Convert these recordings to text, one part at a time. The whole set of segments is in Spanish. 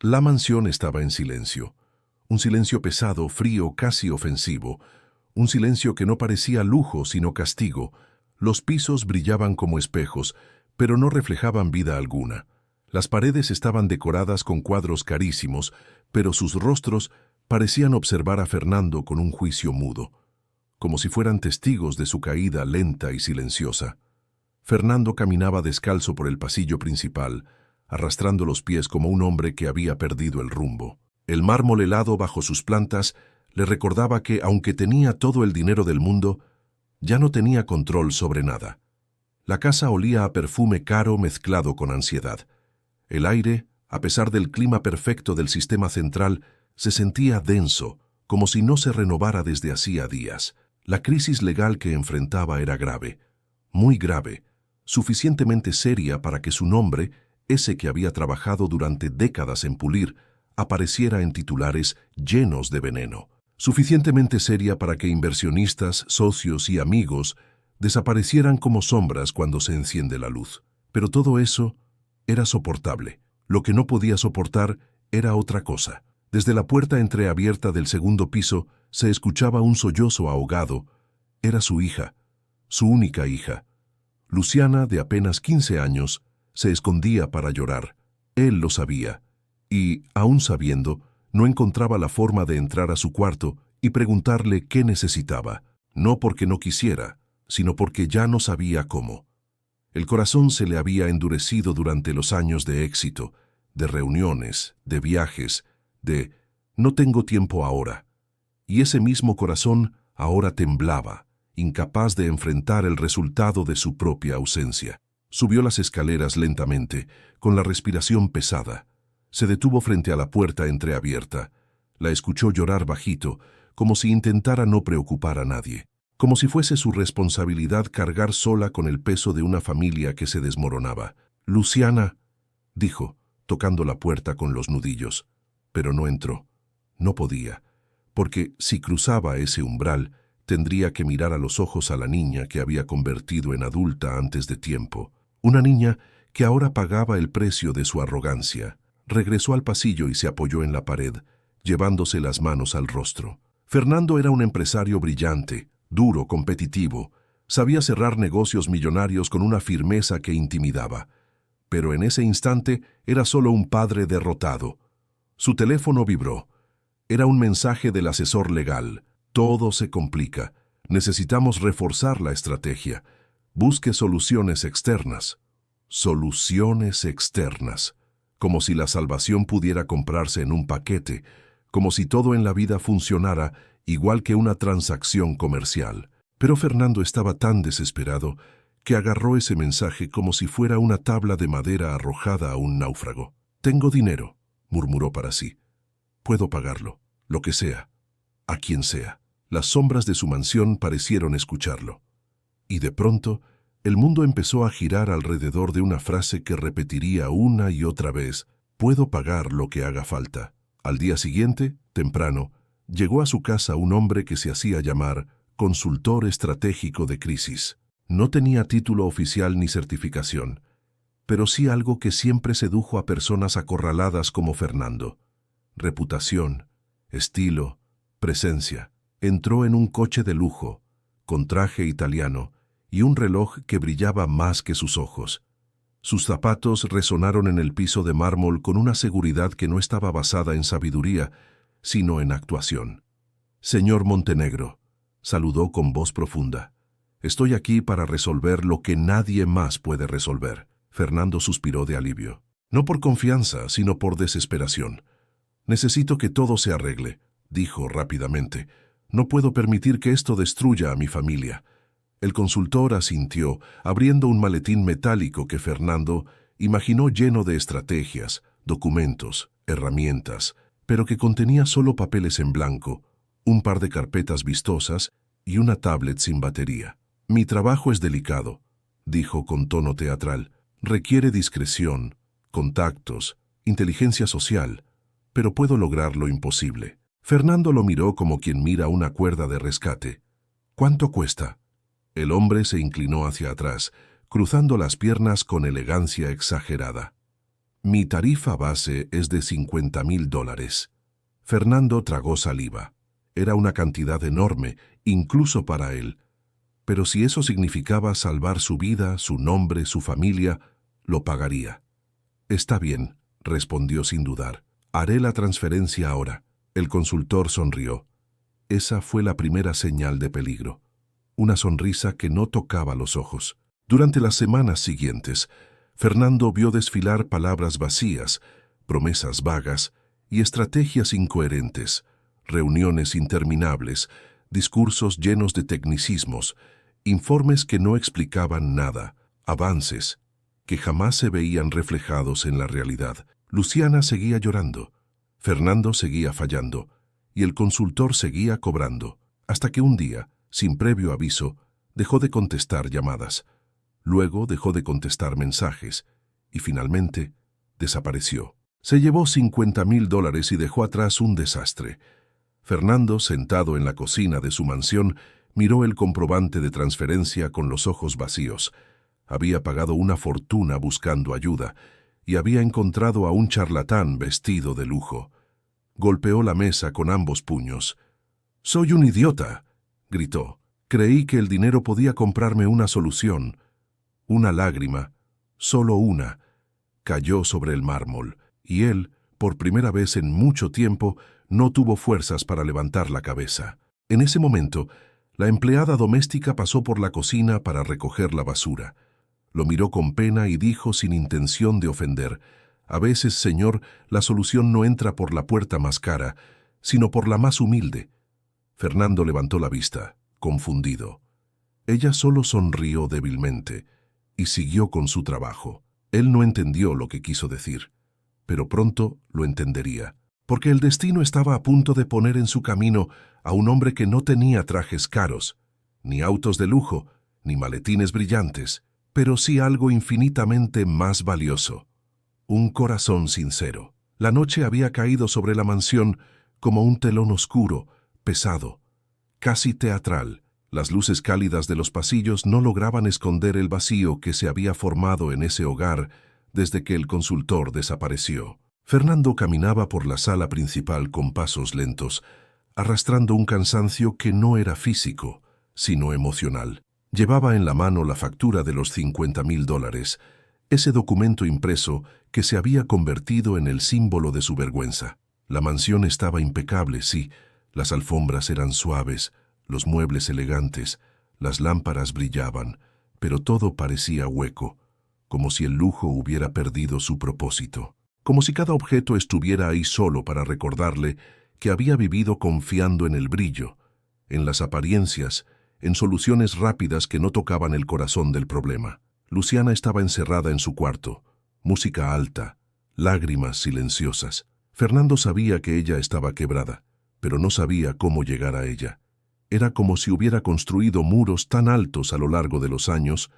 La mansión estaba en silencio. Un silencio pesado, frío, casi ofensivo. Un silencio que no parecía lujo, sino castigo. Los pisos brillaban como espejos, pero no reflejaban vida alguna. Las paredes estaban decoradas con cuadros carísimos, pero sus rostros parecían observar a Fernando con un juicio mudo, como si fueran testigos de su caída lenta y silenciosa. Fernando caminaba descalzo por el pasillo principal, arrastrando los pies como un hombre que había perdido el rumbo. El mármol helado bajo sus plantas le recordaba que, aunque tenía todo el dinero del mundo, ya no tenía control sobre nada. La casa olía a perfume caro mezclado con ansiedad. El aire, a pesar del clima perfecto del sistema central, se sentía denso, como si no se renovara desde hacía días. La crisis legal que enfrentaba era grave, muy grave, suficientemente seria para que su nombre, ese que había trabajado durante décadas en pulir, apareciera en titulares llenos de veneno. Suficientemente seria para que inversionistas, socios y amigos desaparecieran como sombras cuando se enciende la luz. Pero todo eso era soportable. Lo que no podía soportar era otra cosa. Desde la puerta entreabierta del segundo piso se escuchaba un sollozo ahogado. Era su hija, su única hija. Luciana, de apenas 15 años, se escondía para llorar. Él lo sabía, y, aún sabiendo, no encontraba la forma de entrar a su cuarto y preguntarle qué necesitaba, no porque no quisiera, sino porque ya no sabía cómo. El corazón se le había endurecido durante los años de éxito, de reuniones, de viajes, de «no tengo tiempo ahora». Y ese mismo corazón ahora temblaba, incapaz de enfrentar el resultado de su propia ausencia. Subió las escaleras lentamente, con la respiración pesada. Se detuvo frente a la puerta entreabierta. La escuchó llorar bajito, como si intentara no preocupar a nadie, como si fuese su responsabilidad cargar sola con el peso de una familia que se desmoronaba. «Luciana», dijo, tocando la puerta con los nudillos. Pero no entró. No podía, porque si cruzaba ese umbral, tendría que mirar a los ojos a la niña que había convertido en adulta antes de tiempo. Una niña que ahora pagaba el precio de su arrogancia. Regresó al pasillo y se apoyó en la pared, llevándose las manos al rostro. Fernando era un empresario brillante, duro, competitivo. Sabía cerrar negocios millonarios con una firmeza que intimidaba. Pero en ese instante era solo un padre derrotado. Su teléfono vibró. Era un mensaje del asesor legal. «Todo se complica. Necesitamos reforzar la estrategia. Busque soluciones externas». Soluciones externas. Como si la salvación pudiera comprarse en un paquete, como si todo en la vida funcionara igual que una transacción comercial. Pero Fernando estaba tan desesperado que agarró ese mensaje como si fuera una tabla de madera arrojada a un náufrago. «Tengo dinero», murmuró para sí. «Puedo pagarlo, lo que sea, a quien sea». Las sombras de su mansión parecieron escucharlo. Y de pronto, el mundo empezó a girar alrededor de una frase que repetiría una y otra vez: «Puedo pagar lo que haga falta». Al día siguiente, temprano, llegó a su casa un hombre que se hacía llamar consultor estratégico de crisis. No tenía título oficial ni certificación, pero sí algo que siempre sedujo a personas acorraladas como Fernando: reputación, estilo, presencia. Entró en un coche de lujo, con traje italiano y un reloj que brillaba más que sus ojos. Sus zapatos resonaron en el piso de mármol con una seguridad que no estaba basada en sabiduría, sino en actuación. «Señor Montenegro», saludó con voz profunda. «Estoy aquí para resolver lo que nadie más puede resolver». Fernando suspiró de alivio. No por confianza, sino por desesperación. «Necesito que todo se arregle», dijo rápidamente. «No puedo permitir que esto destruya a mi familia». El consultor asintió, abriendo un maletín metálico que Fernando imaginó lleno de estrategias, documentos, herramientas, pero que contenía solo papeles en blanco, un par de carpetas vistosas y una tablet sin batería. «Mi trabajo es delicado», dijo con tono teatral. «Requiere discreción, contactos, inteligencia social, pero puedo lograr lo imposible». Fernando lo miró como quien mira una cuerda de rescate. «¿Cuánto cuesta?». El hombre se inclinó hacia atrás, cruzando las piernas con elegancia exagerada. Mi tarifa base es de $50,000. Fernando tragó saliva. Era una cantidad enorme, incluso para él. Pero si eso significaba salvar su vida, su nombre, su familia, lo pagaría. Está bien, respondió sin dudar. Haré la transferencia ahora. El consultor sonrió. Esa fue la primera señal de peligro. Una sonrisa que no tocaba los ojos. Durante las semanas siguientes, Fernando vio desfilar palabras vacías, promesas vagas y estrategias incoherentes, reuniones interminables, discursos llenos de tecnicismos, informes que no explicaban nada, avances que jamás se veían reflejados en la realidad. Luciana seguía llorando, Fernando seguía fallando y el consultor seguía cobrando, hasta que un día, sin previo aviso, dejó de contestar llamadas. Luego dejó de contestar mensajes y finalmente desapareció. Se llevó $50,000 y dejó atrás un desastre. Fernando, sentado en la cocina de su mansión, miró el comprobante de transferencia con los ojos vacíos. Había pagado una fortuna buscando ayuda y había encontrado a un charlatán vestido de lujo. Golpeó la mesa con ambos puños. «¡Soy un idiota!», gritó. «Creí que el dinero podía comprarme una solución». Una lágrima, solo una, cayó sobre el mármol, y él, por primera vez en mucho tiempo, no tuvo fuerzas para levantar la cabeza. En ese momento, la empleada doméstica pasó por la cocina para recoger la basura. Lo miró con pena y dijo sin intención de ofender: «A veces, señor, la solución no entra por la puerta más cara, sino por la más humilde». Fernando levantó la vista, confundido. Ella solo sonrió débilmente y siguió con su trabajo. Él no entendió lo que quiso decir, pero pronto lo entendería, porque el destino estaba a punto de poner en su camino a un hombre que no tenía trajes caros, ni autos de lujo, ni maletines brillantes, pero sí algo infinitamente más valioso: un corazón sincero. La noche había caído sobre la mansión como un telón oscuro, pesado, casi teatral. Las luces cálidas de los pasillos no lograban esconder el vacío que se había formado en ese hogar desde que el consultor desapareció. Fernando caminaba por la sala principal con pasos lentos, arrastrando un cansancio que no era físico, sino emocional. Llevaba en la mano la factura de los $50,000, ese documento impreso que se había convertido en el símbolo de su vergüenza. La mansión estaba impecable, sí, las alfombras eran suaves, los muebles elegantes, las lámparas brillaban, pero todo parecía hueco, como si el lujo hubiera perdido su propósito, como si cada objeto estuviera ahí solo para recordarle que había vivido confiando en el brillo, en las apariencias, en soluciones rápidas que no tocaban el corazón del problema. Luciana estaba encerrada en su cuarto, música alta, lágrimas silenciosas. Fernando sabía que ella estaba quebrada, pero no sabía cómo llegar a ella. Era como si hubiera construido muros tan altos a lo largo de los años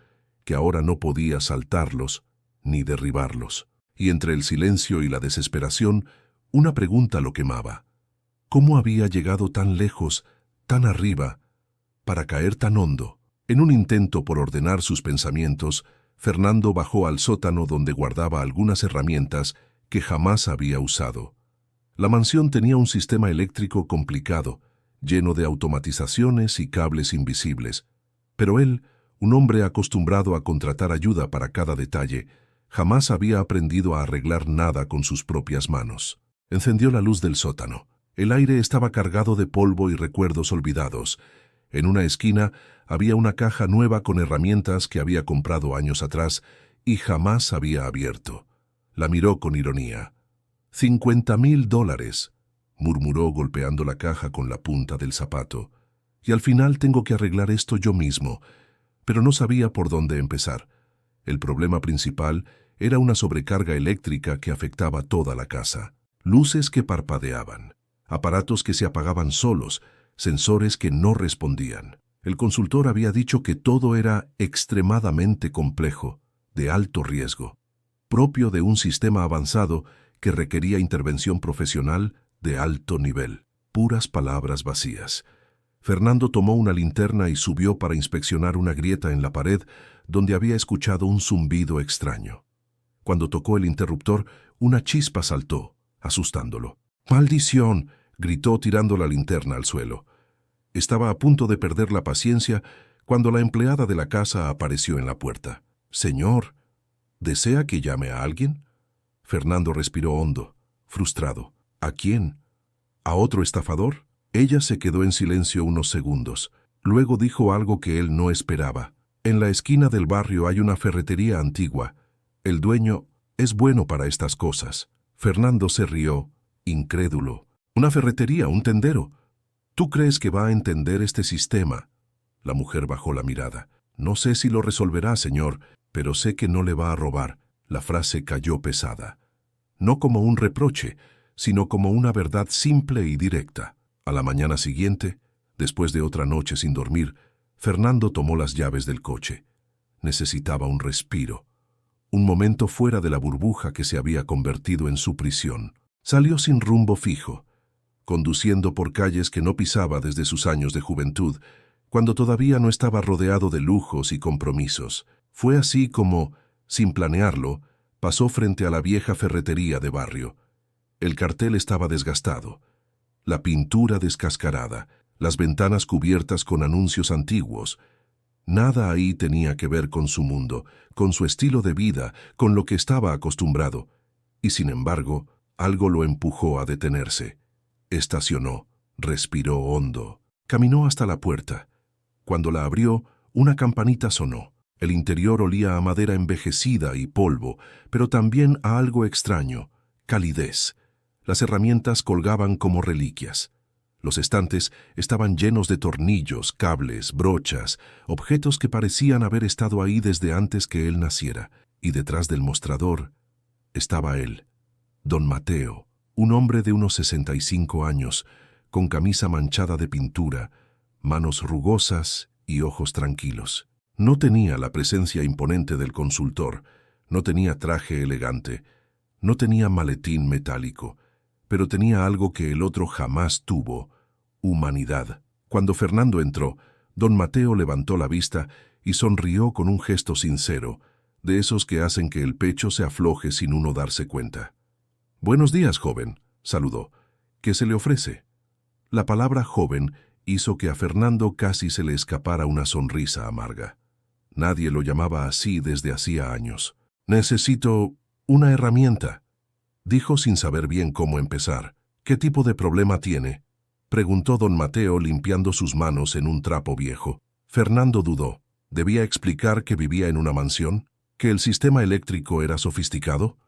que ahora no podía saltarlos ni derribarlos. Y entre el silencio y la desesperación, una pregunta lo quemaba: ¿cómo había llegado tan lejos, tan arriba, para caer tan hondo? En un intento por ordenar sus pensamientos, Fernando bajó al sótano donde guardaba algunas herramientas que jamás había usado. La mansión tenía un sistema eléctrico complicado, lleno de automatizaciones y cables invisibles, pero él, un hombre acostumbrado a contratar ayuda para cada detalle, jamás había aprendido a arreglar nada con sus propias manos. Encendió la luz del sótano. El aire estaba cargado de polvo y recuerdos olvidados. En una esquina había una caja nueva con herramientas que había comprado años atrás y jamás había abierto. La miró con ironía. $50,000, murmuró golpeando la caja con la punta del zapato. Y al final tengo que arreglar esto yo mismo. Pero no sabía por dónde empezar. El problema principal era una sobrecarga eléctrica que afectaba toda la casa. Luces que parpadeaban, aparatos que se apagaban solos, sensores que no respondían. El consultor había dicho que todo era extremadamente complejo, de alto riesgo, propio de un sistema avanzado que requería intervención profesional de alto nivel. Puras palabras vacías. Fernando tomó una linterna y subió para inspeccionar una grieta en la pared donde había escuchado un zumbido extraño. Cuando tocó el interruptor, una chispa saltó, asustándolo. ¡Maldición!, gritó tirando la linterna al suelo. Estaba a punto de perder la paciencia cuando la empleada de la casa apareció en la puerta. «Señor, ¿desea que llame a alguien?» Fernando respiró hondo, frustrado. ¿A quién? ¿A otro estafador? Ella se quedó en silencio unos segundos. Luego dijo algo que él no esperaba. «En la esquina del barrio hay una ferretería antigua. El dueño es bueno para estas cosas». Fernando se rió, incrédulo. «¿Una ferretería, un tendero? ¿Tú crees que va a entender este sistema?» La mujer bajó la mirada. «No sé si lo resolverá, señor, pero sé que no le va a robar». La frase cayó pesada. No como un reproche, sino como una verdad simple y directa. A la mañana siguiente, después de otra noche sin dormir, Fernando tomó las llaves del coche. Necesitaba un respiro, un momento fuera de la burbuja que se había convertido en su prisión. Salió sin rumbo fijo, conduciendo por calles que no pisaba desde sus años de juventud, cuando todavía no estaba rodeado de lujos y compromisos. Fue así como, sin planearlo, pasó frente a la vieja ferretería de barrio. El cartel estaba desgastado, la pintura descascarada, las ventanas cubiertas con anuncios antiguos. Nada ahí tenía que ver con su mundo, con su estilo de vida, con lo que estaba acostumbrado. Y sin embargo, algo lo empujó a detenerse. Estacionó, respiró hondo, caminó hasta la puerta. Cuando la abrió, una campanita sonó. El interior olía a madera envejecida y polvo, pero también a algo extraño, calidez. Las herramientas colgaban como reliquias. Los estantes estaban llenos de tornillos, cables, brochas, objetos que parecían haber estado ahí desde antes que él naciera. Y detrás del mostrador estaba él, don Mateo, un hombre de unos 65 años, con camisa manchada de pintura, manos rugosas y ojos tranquilos. No tenía la presencia imponente del consultor, no tenía traje elegante, no tenía maletín metálico, pero tenía algo que el otro jamás tuvo: humanidad. Cuando Fernando entró, don Mateo levantó la vista y sonrió con un gesto sincero, de esos que hacen que el pecho se afloje sin uno darse cuenta. «Buenos días, joven», saludó. «¿Qué se le ofrece?» La palabra joven hizo que a Fernando casi se le escapara una sonrisa amarga. Nadie lo llamaba así desde hacía años. «Necesito una herramienta», dijo sin saber bien cómo empezar. «¿Qué tipo de problema tiene?», preguntó don Mateo limpiando sus manos en un trapo viejo. Fernando dudó. ¿Debía explicar que vivía en una mansión? ¿Que el sistema eléctrico era sofisticado?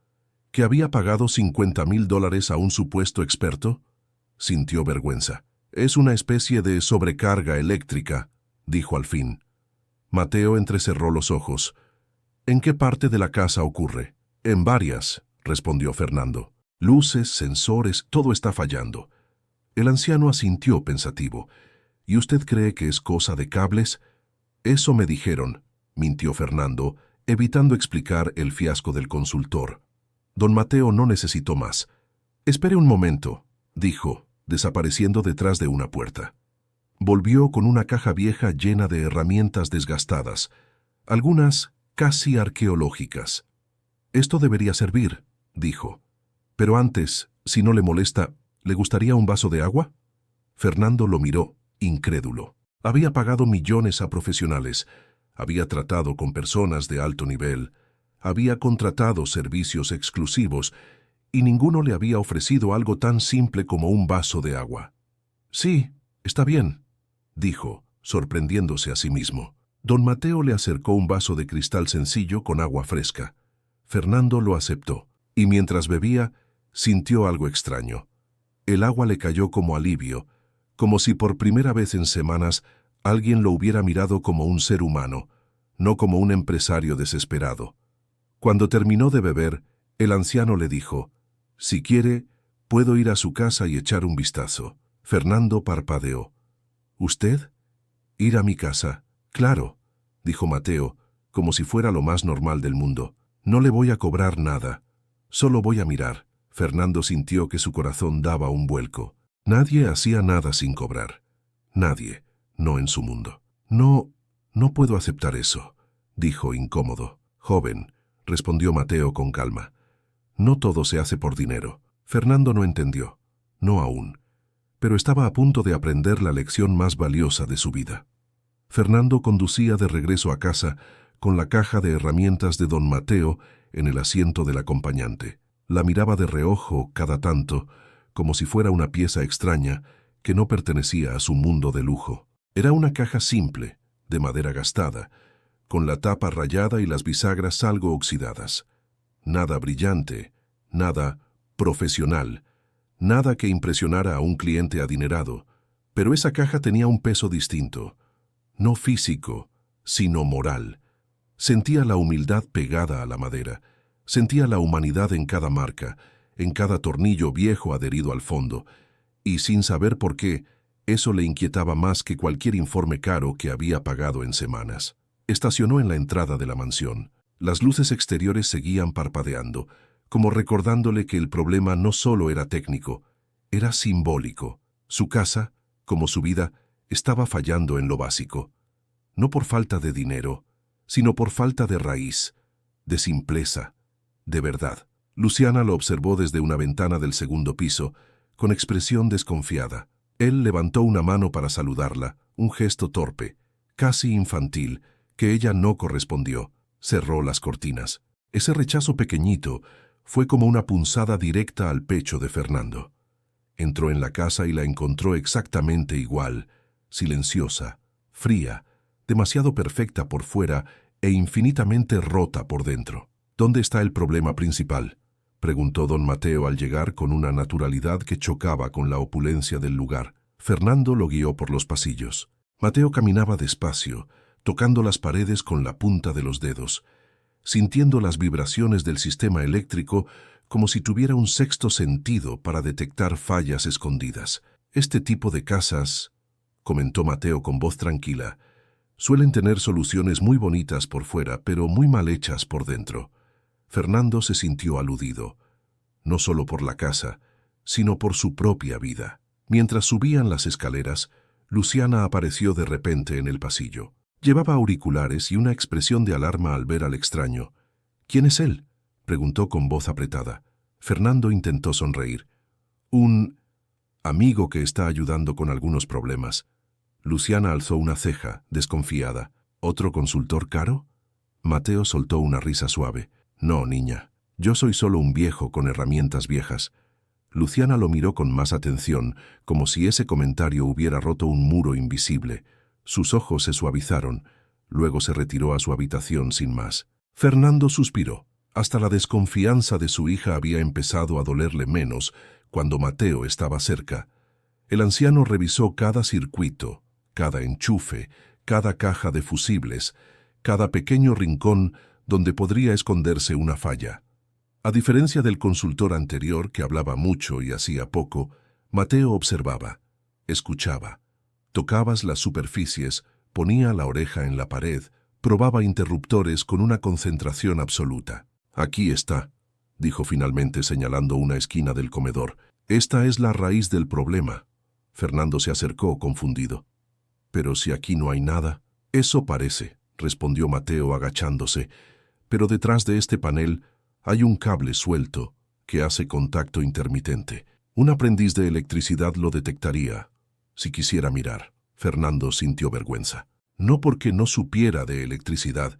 ¿Que había pagado $50,000 a un supuesto experto? Sintió vergüenza. «Es una especie de sobrecarga eléctrica», dijo al fin. Mateo entrecerró los ojos. «¿En qué parte de la casa ocurre?» «En varias», respondió Fernando. «Luces, sensores, todo está fallando». El anciano asintió pensativo. «¿Y usted cree que es cosa de cables?» «Eso me dijeron», mintió Fernando, evitando explicar el fiasco del consultor. Don Mateo no necesitó más. «Espere un momento», dijo, desapareciendo detrás de una puerta. Volvió con una caja vieja llena de herramientas desgastadas, algunas casi arqueológicas. «Esto debería servir», dijo. «Pero antes, si no le molesta, ¿le gustaría un vaso de agua?» Fernando lo miró, incrédulo. Había pagado millones a profesionales, había tratado con personas de alto nivel, había contratado servicios exclusivos, y ninguno le había ofrecido algo tan simple como un vaso de agua. «Sí, está bien», dijo, sorprendiéndose a sí mismo. Don Mateo le acercó un vaso de cristal sencillo con agua fresca. Fernando lo aceptó, y mientras bebía, sintió algo extraño. El agua le cayó como alivio, como si por primera vez en semanas alguien lo hubiera mirado como un ser humano, no como un empresario desesperado. Cuando terminó de beber, el anciano le dijo: «Si quiere, puedo ir a su casa y echar un vistazo». Fernando parpadeó. «¿Usted? ¿Ir a mi casa?» «Claro», dijo Mateo, como si fuera lo más normal del mundo. «No le voy a cobrar nada. Solo voy a mirar». Fernando sintió que su corazón daba un vuelco. Nadie hacía nada sin cobrar. Nadie, no en su mundo. No puedo aceptar eso», dijo incómodo. «Joven», respondió Mateo con calma. No todo se hace por dinero. Fernando no entendió. No aún. Pero estaba a punto de aprender la lección más valiosa de su vida. Fernando conducía de regreso a casa con la caja de herramientas de don Mateo en el asiento del acompañante. La miraba de reojo cada tanto, como si fuera una pieza extraña que no pertenecía a su mundo de lujo. Era una caja simple, de madera gastada, con la tapa rayada y las bisagras algo oxidadas. Nada brillante, nada profesional, nada que impresionara a un cliente adinerado, pero esa caja tenía un peso distinto, no físico, sino moral. Sentía la humildad pegada a la madera, sentía la humanidad en cada marca, en cada tornillo viejo adherido al fondo, y sin saber por qué, eso le inquietaba más que cualquier informe caro que había pagado en semanas. Estacionó en la entrada de la mansión. Las luces exteriores seguían parpadeando, como recordándole que el problema no solo era técnico, era simbólico. Su casa, como su vida, estaba fallando en lo básico. No por falta de dinero, sino por falta de raíz, de simpleza, de verdad. Luciana lo observó desde una ventana del segundo piso, con expresión desconfiada. Él levantó una mano para saludarla, un gesto torpe, casi infantil, que ella no correspondió. Cerró las cortinas. Ese rechazo pequeñito fue como una punzada directa al pecho de Fernando. Entró en la casa y la encontró exactamente igual, silenciosa, fría, demasiado perfecta por fuera e infinitamente rota por dentro. ¿Dónde está el problema principal?, preguntó don Mateo al llegar con una naturalidad que chocaba con la opulencia del lugar. Fernando lo guió por los pasillos. Mateo caminaba despacio, tocando las paredes con la punta de los dedos, sintiendo las vibraciones del sistema eléctrico como si tuviera un sexto sentido para detectar fallas escondidas. Este tipo de casas, comentó Mateo con voz tranquila, suelen tener soluciones muy bonitas por fuera, pero muy mal hechas por dentro. Fernando se sintió aludido, no solo por la casa, sino por su propia vida. Mientras subían las escaleras, Luciana apareció de repente en el pasillo. Llevaba auriculares y una expresión de alarma al ver al extraño. «¿Quién es él?», preguntó con voz apretada. Fernando intentó sonreír. «Un amigo que está ayudando con algunos problemas». Luciana alzó una ceja, desconfiada. «¿Otro consultor caro?». Mateo soltó una risa suave. «No, niña. Yo soy solo un viejo con herramientas viejas». Luciana lo miró con más atención, como si ese comentario hubiera roto un muro invisible. Sus ojos se suavizaron. Luego se retiró a su habitación sin más. Fernando suspiró. Hasta la desconfianza de su hija había empezado a dolerle menos cuando Mateo estaba cerca. El anciano revisó cada circuito, cada enchufe, cada caja de fusibles, cada pequeño rincón donde podría esconderse una falla. A diferencia del consultor anterior, que hablaba mucho y hacía poco, Mateo observaba, escuchaba. Tocabas las superficies, ponía la oreja en la pared, probaba interruptores con una concentración absoluta. «Aquí está», dijo finalmente señalando una esquina del comedor. «Esta es la raíz del problema». Fernando se acercó, confundido. «Pero si aquí no hay nada». «Eso parece», respondió Mateo agachándose, «pero detrás de este panel hay un cable suelto que hace contacto intermitente. Un aprendiz de electricidad lo detectaría, si quisiera mirar». Fernando sintió vergüenza. No porque no supiera de electricidad,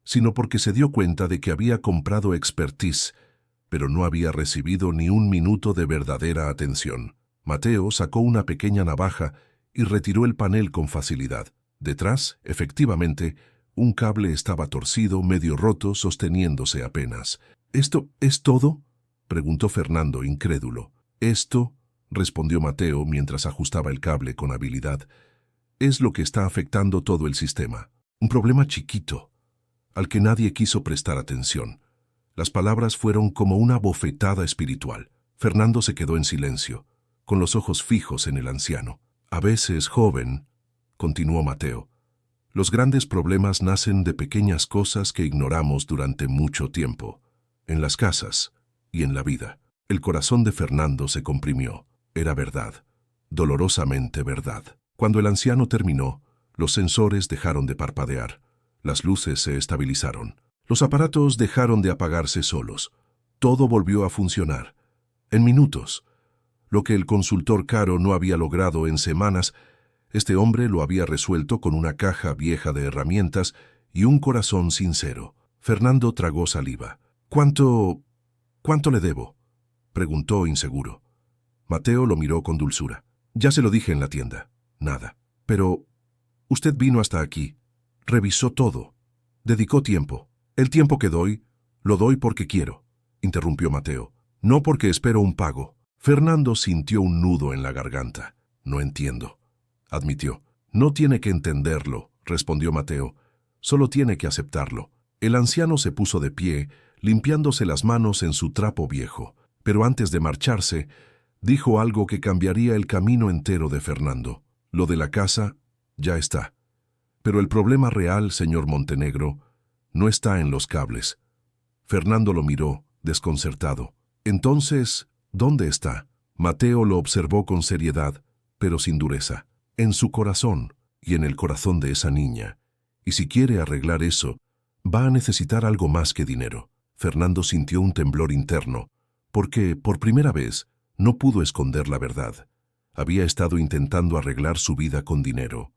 sino porque se dio cuenta de que había comprado expertise, pero no había recibido ni un minuto de verdadera atención. Mateo sacó una pequeña navaja y retiró el panel con facilidad. Detrás, efectivamente, un cable estaba torcido, medio roto, sosteniéndose apenas. «¿Esto es todo?», preguntó Fernando, incrédulo. «Esto», respondió Mateo mientras ajustaba el cable con habilidad, «es lo que está afectando todo el sistema. Un problema chiquito, al que nadie quiso prestar atención». Las palabras fueron como una bofetada espiritual. Fernando se quedó en silencio, con los ojos fijos en el anciano. «A veces, joven», continuó Mateo, «los grandes problemas nacen de pequeñas cosas que ignoramos durante mucho tiempo, en las casas y en la vida». El corazón de Fernando se comprimió. Era verdad, dolorosamente verdad. Cuando el anciano terminó, los sensores dejaron de parpadear. Las luces se estabilizaron. Los aparatos dejaron de apagarse solos. Todo volvió a funcionar. En minutos. Lo que el consultor caro no había logrado en semanas, este hombre lo había resuelto con una caja vieja de herramientas y un corazón sincero. Fernando tragó saliva. ¿Cuánto le debo?», preguntó inseguro. Mateo lo miró con dulzura. «Ya se lo dije en la tienda. Nada. Pero usted vino hasta aquí. Revisó todo. Dedicó tiempo. El tiempo que doy, lo doy porque quiero», interrumpió Mateo. «No porque espero un pago». Fernando sintió un nudo en la garganta. «No entiendo», admitió. «No tiene que entenderlo», respondió Mateo. «Solo tiene que aceptarlo». El anciano se puso de pie, limpiándose las manos en su trapo viejo. Pero antes de marcharse, dijo algo que cambiaría el camino entero de Fernando. «Lo de la casa ya está. Pero el problema real, señor Montenegro, no está en los cables». Fernando lo miró, desconcertado. «Entonces, ¿dónde está?». Mateo lo observó con seriedad, pero sin dureza. «En su corazón y en el corazón de esa niña. Y si quiere arreglar eso, va a necesitar algo más que dinero». Fernando sintió un temblor interno, porque, por primera vez, no pudo esconder la verdad. Había estado intentando arreglar su vida con dinero.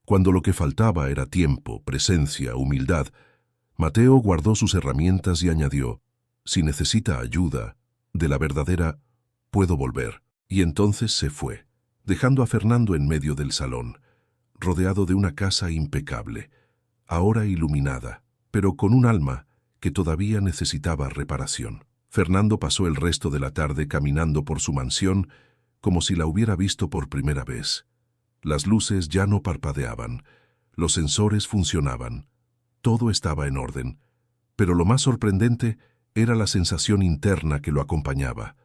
Cuando lo que faltaba era tiempo, presencia, humildad, Mateo guardó sus herramientas y añadió: «Si necesita ayuda, de la verdadera, puedo volver». Y entonces se fue, dejando a Fernando en medio del salón, rodeado de una casa impecable, ahora iluminada, pero con un alma que todavía necesitaba reparación. Fernando pasó el resto de la tarde caminando por su mansión como si la hubiera visto por primera vez. Las luces ya no parpadeaban, los sensores funcionaban, todo estaba en orden, pero lo más sorprendente era la sensación interna que lo acompañaba,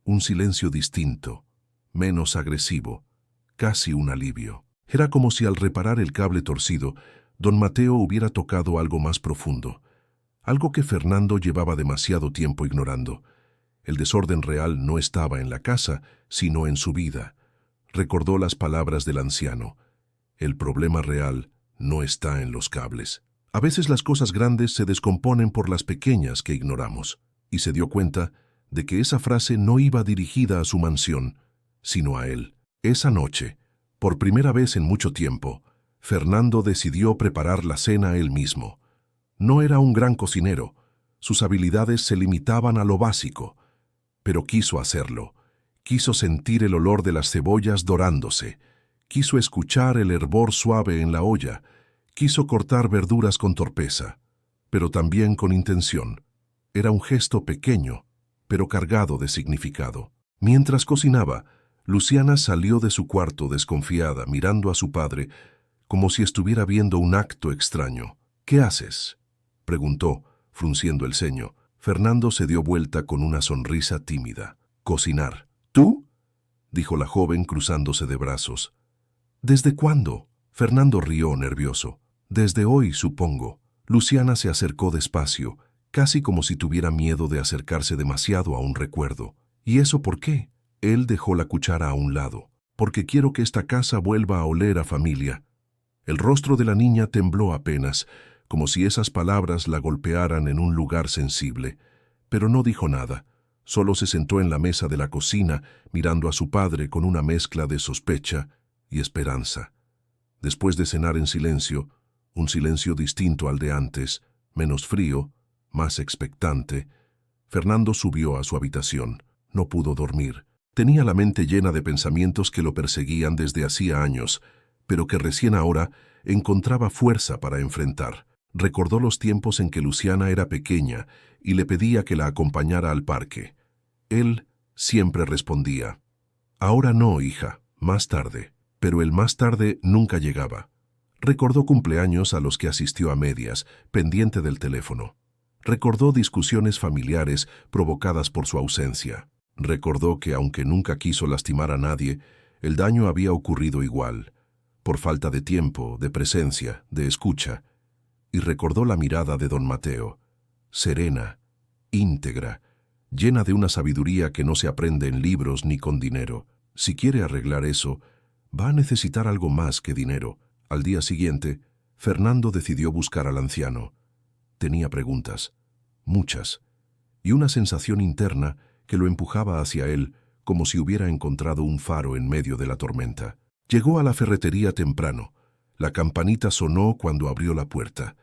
un silencio distinto, menos agresivo, casi un alivio. Era como si al reparar el cable torcido, don Mateo hubiera tocado algo más profundo, algo que Fernando llevaba demasiado tiempo ignorando. El desorden real no estaba en la casa, sino en su vida. Recordó las palabras del anciano: «El problema real no está en los cables». A veces las cosas grandes se descomponen por las pequeñas que ignoramos, y se dio cuenta de que esa frase no iba dirigida a su mansión, sino a él. Esa noche, por primera vez en mucho tiempo, Fernando decidió preparar la cena él mismo. No era un gran cocinero, sus habilidades se limitaban a lo básico, pero quiso hacerlo. Quiso sentir el olor de las cebollas dorándose, quiso escuchar el hervor suave en la olla, quiso cortar verduras con torpeza, pero también con intención. Era un gesto pequeño, pero cargado de significado. Mientras cocinaba, Luciana salió de su cuarto desconfiada, mirando a su padre, como si estuviera viendo un acto extraño. «¿Qué haces?», preguntó, frunciendo el ceño. Fernando se dio vuelta con una sonrisa tímida. «Cocinar». «¿Tú?», dijo la joven cruzándose de brazos. «¿Desde cuándo?». Fernando rió nervioso. «Desde hoy, supongo». Luciana se acercó despacio, casi como si tuviera miedo de acercarse demasiado a un recuerdo. «¿Y eso por qué?». Él dejó la cuchara a un lado. «Porque quiero que esta casa vuelva a oler a familia». El rostro de la niña tembló apenas, como si esas palabras la golpearan en un lugar sensible. Pero no dijo nada. Solo se sentó en la mesa de la cocina, mirando a su padre con una mezcla de sospecha y esperanza. Después de cenar en silencio, un silencio distinto al de antes, menos frío, más expectante, Fernando subió a su habitación. No pudo dormir. Tenía la mente llena de pensamientos que lo perseguían desde hacía años, pero que recién ahora encontraba fuerza para enfrentar. Recordó los tiempos en que Luciana era pequeña y le pedía que la acompañara al parque. Él siempre respondía: «Ahora no, hija, más tarde». Pero el más tarde nunca llegaba. Recordó cumpleaños a los que asistió a medias, pendiente del teléfono. Recordó discusiones familiares provocadas por su ausencia. Recordó que, aunque nunca quiso lastimar a nadie, el daño había ocurrido igual, por falta de tiempo, de presencia, de escucha. Y recordó la mirada de don Mateo, serena, íntegra, llena de una sabiduría que no se aprende en libros ni con dinero. Si quiere arreglar eso, va a necesitar algo más que dinero. Al día siguiente, Fernando decidió buscar al anciano. Tenía preguntas, muchas, y una sensación interna que lo empujaba hacia él como si hubiera encontrado un faro en medio de la tormenta. Llegó a la ferretería temprano. La campanita sonó cuando abrió la puerta.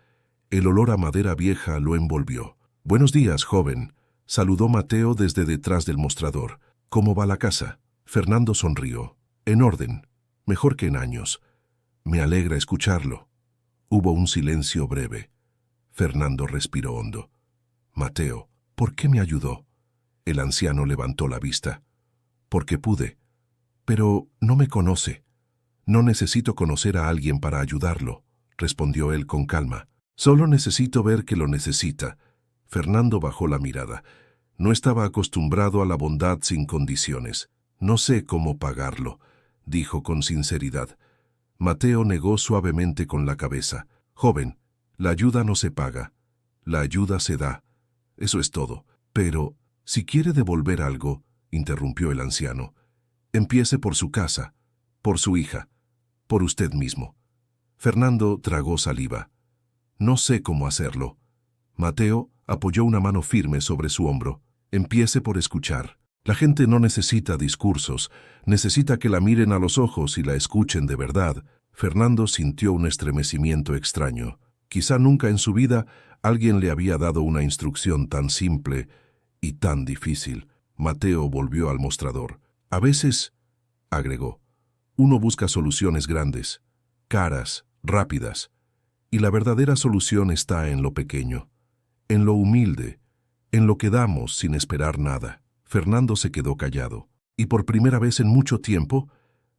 El olor a madera vieja lo envolvió. «Buenos días, joven», saludó Mateo desde detrás del mostrador. «¿Cómo va la casa?» Fernando sonrió. «En orden, mejor que en años. Me alegra escucharlo». Hubo un silencio breve. Fernando respiró hondo. «Mateo, ¿por qué me ayudó?» El anciano levantó la vista. «Porque pude. Pero no me conoce. No necesito conocer a alguien para ayudarlo», respondió él con calma. «Solo necesito ver que lo necesita». Fernando bajó la mirada. No estaba acostumbrado a la bondad sin condiciones. «No sé cómo pagarlo», dijo con sinceridad. Mateo negó suavemente con la cabeza. «Joven, la ayuda no se paga. La ayuda se da. Eso es todo. Pero, si quiere devolver algo», interrumpió el anciano, «empiece por su casa, por su hija, por usted mismo». Fernando tragó saliva. «No sé cómo hacerlo». Mateo apoyó una mano firme sobre su hombro. «Empiece por escuchar. La gente no necesita discursos, necesita que la miren a los ojos y la escuchen de verdad». Fernando sintió un estremecimiento extraño. Quizá nunca en su vida alguien le había dado una instrucción tan simple y tan difícil. Mateo volvió al mostrador. «A veces», agregó, «uno busca soluciones grandes, caras, rápidas, y la verdadera solución está en lo pequeño, en lo humilde, en lo que damos sin esperar nada». Fernando se quedó callado, y por primera vez en mucho tiempo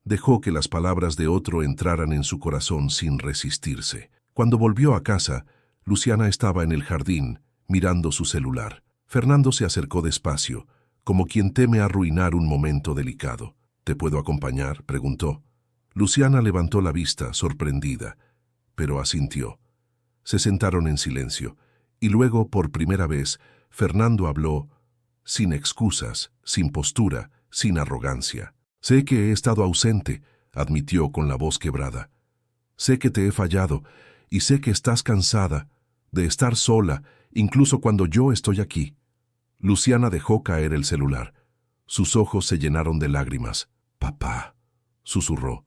dejó que las palabras de otro entraran en su corazón sin resistirse. Cuando volvió a casa, Luciana estaba en el jardín, mirando su celular. Fernando se acercó despacio, como quien teme arruinar un momento delicado. «¿Te puedo acompañar?», preguntó. Luciana levantó la vista, sorprendida, pero asintió. Se sentaron en silencio, y luego, por primera vez, Fernando habló sin excusas, sin postura, sin arrogancia. «Sé que he estado ausente», admitió con la voz quebrada. «Sé que te he fallado, y sé que estás cansada de estar sola, incluso cuando yo estoy aquí». Luciana dejó caer el celular. Sus ojos se llenaron de lágrimas. «Papá», susurró,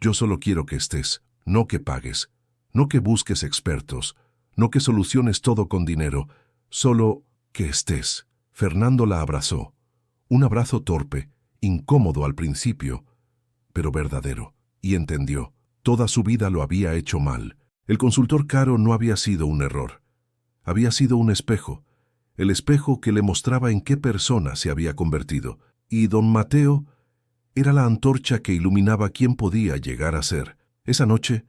«yo solo quiero que estés, no que pagues, no que busques expertos, no que soluciones todo con dinero, solo que estés». Fernando la abrazó. Un abrazo torpe, incómodo al principio, pero verdadero, y entendió. Toda su vida lo había hecho mal. El consultor caro no había sido un error. Había sido un espejo, el espejo que le mostraba en qué persona se había convertido. Y don Mateo era la antorcha que iluminaba quién podía llegar a ser. Esa noche,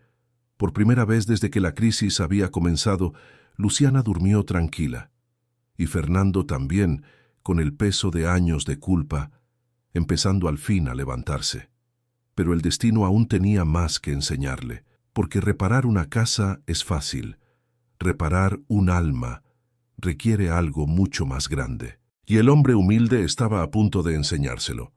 por primera vez desde que la crisis había comenzado, Luciana durmió tranquila. Y Fernando también, con el peso de años de culpa, empezando al fin a levantarse. Pero el destino aún tenía más que enseñarle, porque reparar una casa es fácil. Reparar un alma requiere algo mucho más grande. Y el hombre humilde estaba a punto de enseñárselo.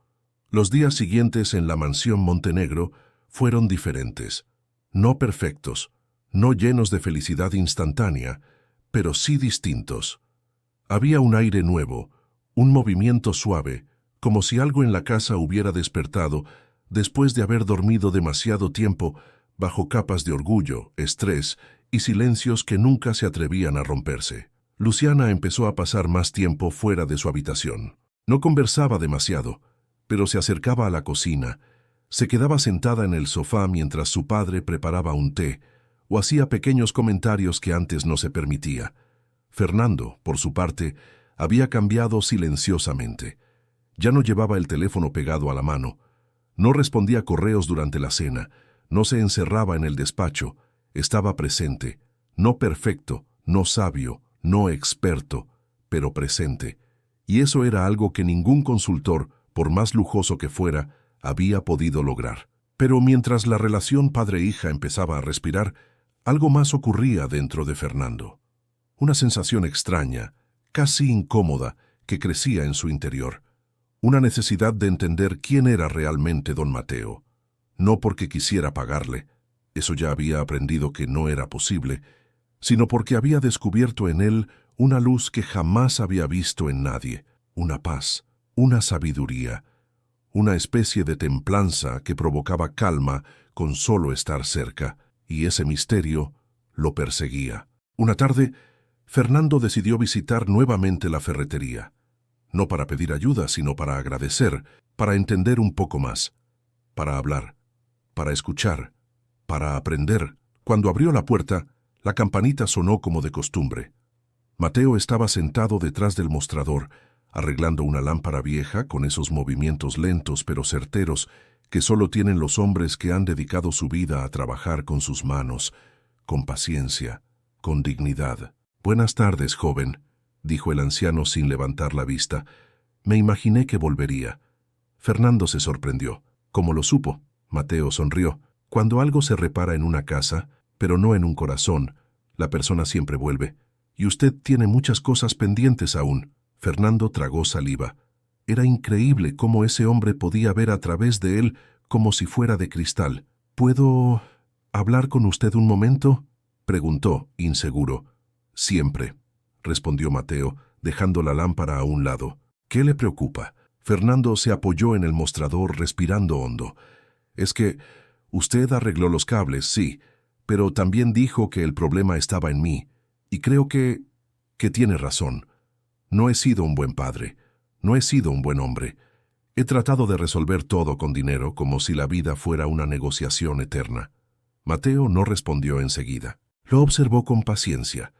Los días siguientes en la mansión Montenegro fueron diferentes. No perfectos, no llenos de felicidad instantánea, pero sí distintos. Había un aire nuevo, un movimiento suave, como si algo en la casa hubiera despertado después de haber dormido demasiado tiempo bajo capas de orgullo, estrés y silencios que nunca se atrevían a romperse. Luciana empezó a pasar más tiempo fuera de su habitación. No conversaba demasiado, pero se acercaba a la cocina, se quedaba sentada en el sofá mientras su padre preparaba un té o hacía pequeños comentarios que antes no se permitía. Fernando, por su parte, había cambiado silenciosamente. Ya no llevaba el teléfono pegado a la mano, no respondía correos durante la cena, no se encerraba en el despacho, estaba presente, no perfecto, no sabio, no experto, pero presente. Y eso era algo que ningún consultor, por más lujoso que fuera, había podido lograr. Pero mientras la relación padre-hija empezaba a respirar, algo más ocurría dentro de Fernando. Una sensación extraña, casi incómoda, que crecía en su interior. Una necesidad de entender quién era realmente don Mateo. No porque quisiera pagarle, eso ya había aprendido que no era posible, sino porque había descubierto en él una luz que jamás había visto en nadie, una paz, una sabiduría, una especie de templanza que provocaba calma con solo estar cerca, y ese misterio lo perseguía. Una tarde, Fernando decidió visitar nuevamente la ferretería, no para pedir ayuda, sino para agradecer, para entender un poco más, para hablar, para escuchar, para aprender. Cuando abrió la puerta, la campanita sonó como de costumbre. Mateo estaba sentado detrás del mostrador, arreglando una lámpara vieja con esos movimientos lentos pero certeros que solo tienen los hombres que han dedicado su vida a trabajar con sus manos, con paciencia, con dignidad. «Buenas tardes, joven», dijo el anciano sin levantar la vista. «Me imaginé que volvería». Fernando se sorprendió. «¿Cómo lo supo?». Mateo sonrió. «Cuando algo se repara en una casa, pero no en un corazón, la persona siempre vuelve. Y usted tiene muchas cosas pendientes aún». Fernando tragó saliva. Era increíble cómo ese hombre podía ver a través de él como si fuera de cristal. «¿Puedo hablar con usted un momento?», preguntó, inseguro. «Siempre», respondió Mateo, dejando la lámpara a un lado. «¿Qué le preocupa?». Fernando se apoyó en el mostrador respirando hondo. «Es que usted arregló los cables, sí, pero también dijo que el problema estaba en mí, y creo que tiene razón. No he sido un buen padre, no he sido un buen hombre. He tratado de resolver todo con dinero como si la vida fuera una negociación eterna». Mateo no respondió enseguida. Lo observó con paciencia.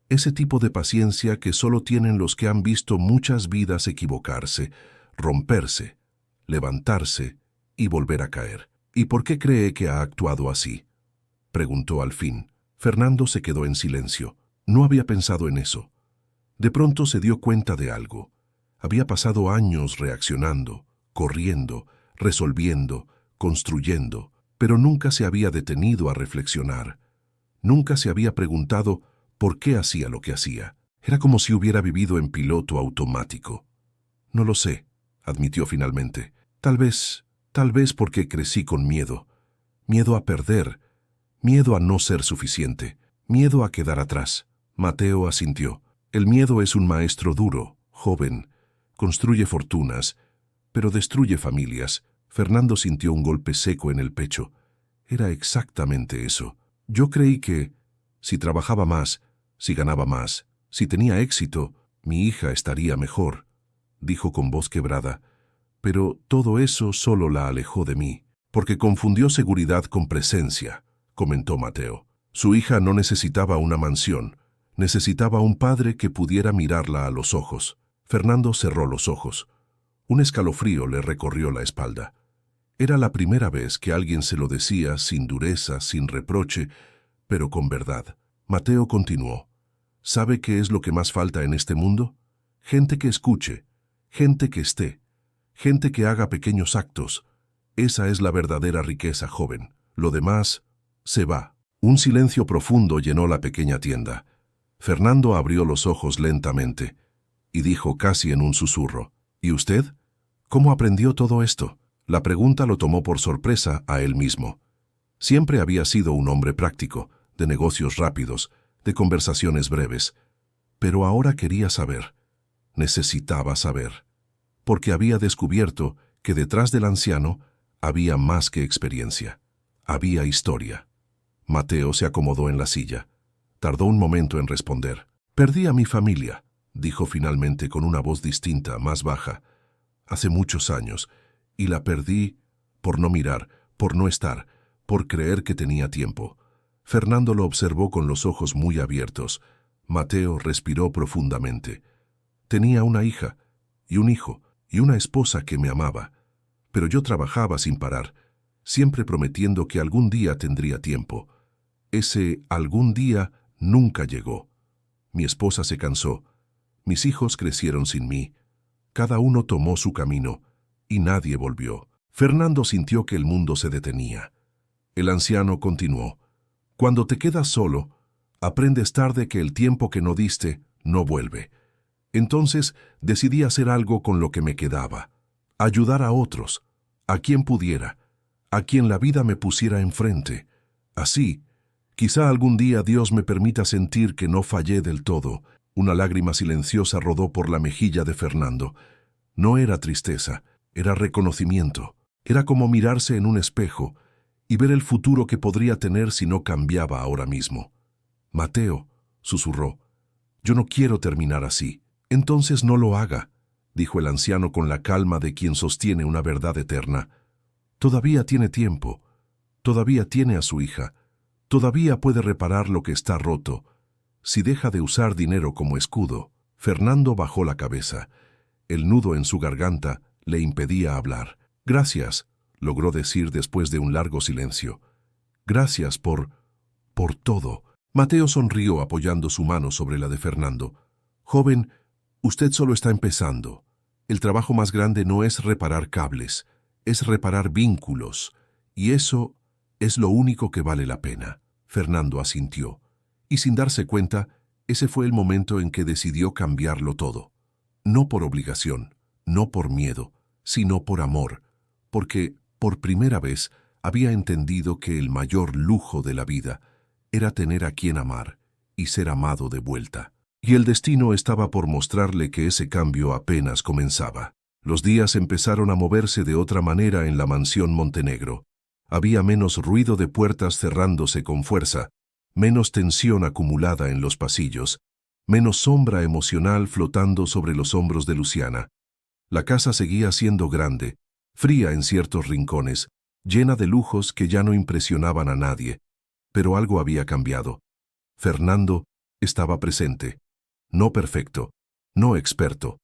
Ese tipo de paciencia que solo tienen los que han visto muchas vidas equivocarse, romperse, levantarse y volver a caer. «¿Y por qué cree que ha actuado así?», preguntó al fin. Fernando se quedó en silencio. No había pensado en eso. De pronto se dio cuenta de algo. Había pasado años reaccionando, corriendo, resolviendo, construyendo, pero nunca se había detenido a reflexionar. Nunca se había preguntado por qué hacía lo que hacía. Era como si hubiera vivido en piloto automático. «No lo sé», admitió finalmente. Tal vez porque crecí con miedo. Miedo a perder, miedo a no ser suficiente, miedo a quedar atrás». Mateo asintió. «El miedo es un maestro duro, joven. Construye fortunas, pero destruye familias». Fernando sintió un golpe seco en el pecho. Era exactamente eso. «Yo creí que, si trabajaba más, si ganaba más, si tenía éxito, mi hija estaría mejor», dijo con voz quebrada. «Pero todo eso solo la alejó de mí, porque confundió seguridad con presencia», comentó Mateo. «Su hija no necesitaba una mansión, necesitaba un padre que pudiera mirarla a los ojos». Fernando cerró los ojos. Un escalofrío le recorrió la espalda. Era la primera vez que alguien se lo decía sin dureza, sin reproche, pero con verdad. Mateo continuó. «¿Sabe qué es lo que más falta en este mundo? Gente que escuche, gente que esté, gente que haga pequeños actos. Esa es la verdadera riqueza, joven. Lo demás se va». Un silencio profundo llenó la pequeña tienda. Fernando abrió los ojos lentamente y dijo casi en un susurro: «¿Y usted? ¿Cómo aprendió todo esto?». La pregunta lo tomó por sorpresa a él mismo. Siempre había sido un hombre práctico, de negocios rápidos, de conversaciones breves. Pero ahora quería saber. Necesitaba saber. Porque había descubierto que detrás del anciano había más que experiencia. Había historia. Mateo se acomodó en la silla. Tardó un momento en responder. «Perdí a mi familia», dijo finalmente con una voz distinta, más baja. «Hace muchos años. Y la perdí por no mirar, por no estar, por creer que tenía tiempo». Fernando lo observó con los ojos muy abiertos. Mateo respiró profundamente. «Tenía una hija, y un hijo, y una esposa que me amaba. Pero yo trabajaba sin parar, siempre prometiendo que algún día tendría tiempo. Ese algún día nunca llegó. Mi esposa se cansó. Mis hijos crecieron sin mí. Cada uno tomó su camino, y nadie volvió». Fernando sintió que el mundo se detenía. El anciano continuó. «Cuando te quedas solo, aprendes tarde que el tiempo que no diste no vuelve. Entonces decidí hacer algo con lo que me quedaba. Ayudar a otros, a quien pudiera, a quien la vida me pusiera enfrente. Así Quizá algún día Dios me permita sentir que no fallé del todo. Una lágrima silenciosa rodó por la mejilla de Fernando. No era tristeza, era reconocimiento. Era como mirarse en un espejo y ver el futuro que podría tener si no cambiaba ahora mismo. «Mateo», susurró, «yo no quiero terminar así». «Entonces no lo haga», dijo el anciano con la calma de quien sostiene una verdad eterna. «Todavía tiene tiempo, todavía tiene a su hija, todavía puede reparar lo que está roto. Si deja de usar dinero como escudo». Fernando bajó la cabeza. El nudo en su garganta le impedía hablar. «Gracias», logró decir después de un largo silencio. «Gracias por todo». Mateo sonrió apoyando su mano sobre la de Fernando. «Joven, usted solo está empezando. El trabajo más grande no es reparar cables, es reparar vínculos, y eso es lo único que vale la pena». Fernando asintió, y sin darse cuenta, ese fue el momento en que decidió cambiarlo todo. No por obligación, no por miedo, sino por amor, porque, por primera vez, había entendido que el mayor lujo de la vida era tener a quien amar y ser amado de vuelta. Y el destino estaba por mostrarle que ese cambio apenas comenzaba. Los días empezaron a moverse de otra manera en la mansión Montenegro. Había menos ruido de puertas cerrándose con fuerza, menos tensión acumulada en los pasillos, menos sombra emocional flotando sobre los hombros de Luciana. La casa seguía siendo grande, fría en ciertos rincones, llena de lujos que ya no impresionaban a nadie. Pero algo había cambiado. Fernando estaba presente. No perfecto, no experto,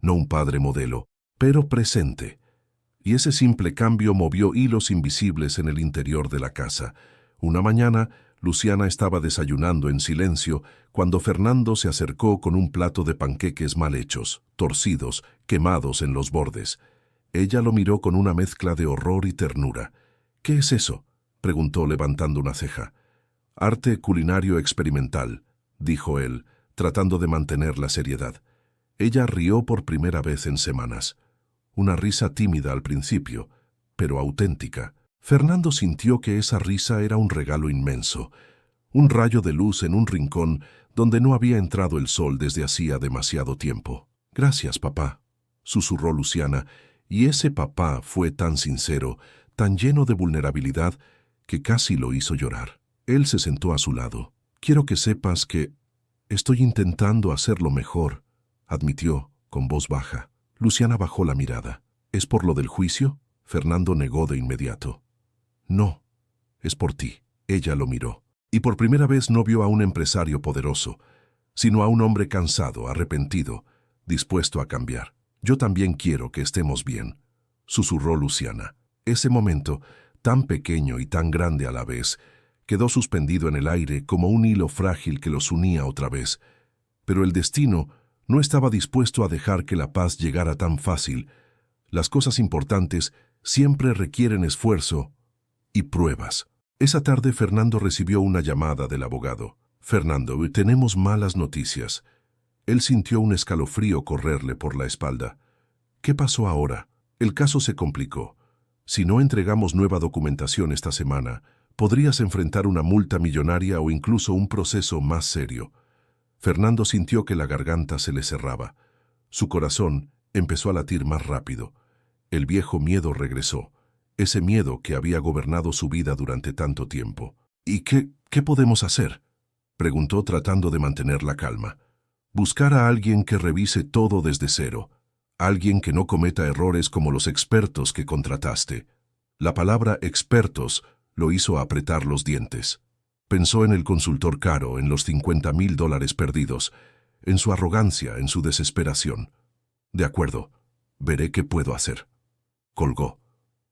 no un padre modelo, pero presente. Y ese simple cambio movió hilos invisibles en el interior de la casa. Una mañana, Luciana estaba desayunando en silencio cuando Fernando se acercó con un plato de panqueques mal hechos, torcidos, quemados en los bordes. Ella lo miró con una mezcla de horror y ternura. «¿Qué es eso?», preguntó levantando una ceja. «Arte culinario experimental», dijo él, tratando de mantener la seriedad. Ella rió por primera vez en semanas. Una risa tímida al principio, pero auténtica. Fernando sintió que esa risa era un regalo inmenso, un rayo de luz en un rincón donde no había entrado el sol desde hacía demasiado tiempo. «Gracias, papá», susurró Luciana, y ese papá fue tan sincero, tan lleno de vulnerabilidad, que casi lo hizo llorar. Él se sentó a su lado. «Quiero que sepas que estoy intentando hacerlo mejor», admitió, con voz baja. Luciana bajó la mirada. «¿Es por lo del juicio?», Fernando negó de inmediato. «No, es por ti». Ella lo miró, y por primera vez no vio a un empresario poderoso, sino a un hombre cansado, arrepentido, dispuesto a cambiar. «Yo también quiero que estemos bien», susurró Luciana. Ese momento, tan pequeño y tan grande a la vez, quedó suspendido en el aire como un hilo frágil que los unía otra vez. Pero el destino no estaba dispuesto a dejar que la paz llegara tan fácil. Las cosas importantes siempre requieren esfuerzo y pruebas. Esa tarde Fernando recibió una llamada del abogado. «Fernando, tenemos malas noticias». Él sintió un escalofrío correrle por la espalda. «¿Qué pasó ahora?». «El caso se complicó. Si no entregamos nueva documentación esta semana, podrías enfrentar una multa millonaria o incluso un proceso más serio». Fernando sintió que la garganta se le cerraba. Su corazón empezó a latir más rápido. El viejo miedo regresó, ese miedo que había gobernado su vida durante tanto tiempo. «¿Y qué podemos hacer?», preguntó tratando de mantener la calma. «Buscar a alguien que revise todo desde cero, alguien que no cometa errores como los expertos que contrataste». La palabra expertos lo hizo apretar los dientes. Pensó en el consultor caro, en los $50,000 perdidos, en su arrogancia, en su desesperación. «De acuerdo, veré qué puedo hacer». Colgó.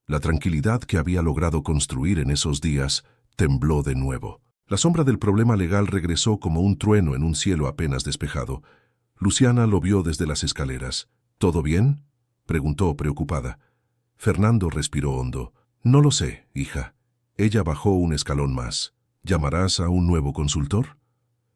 La tranquilidad que había logrado construir en esos días tembló de nuevo. La sombra del problema legal regresó como un trueno en un cielo apenas despejado. Luciana lo vio desde las escaleras. «¿Todo bien?», preguntó preocupada. Fernando respiró hondo. «No lo sé, hija». Ella bajó un escalón más. «¿Llamarás a un nuevo consultor?».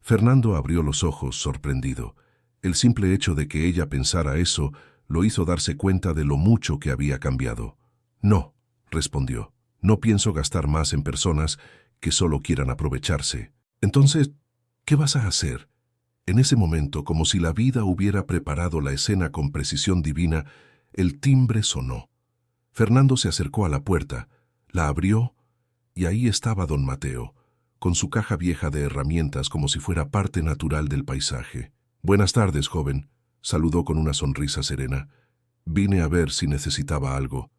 Fernando abrió los ojos, sorprendido. El simple hecho de que ella pensara eso lo hizo darse cuenta de lo mucho que había cambiado. «No», respondió. «No pienso gastar más en personas que solo quieran aprovecharse. Entonces, ¿qué vas a hacer? En ese momento, como si la vida hubiera preparado la escena con precisión divina, el timbre sonó. Fernando se acercó a la puerta, la abrió, y ahí estaba don Mateo, con su caja vieja de herramientas como si fuera parte natural del paisaje. «Buenas tardes, joven», saludó con una sonrisa serena. «Vine a ver si necesitaba algo».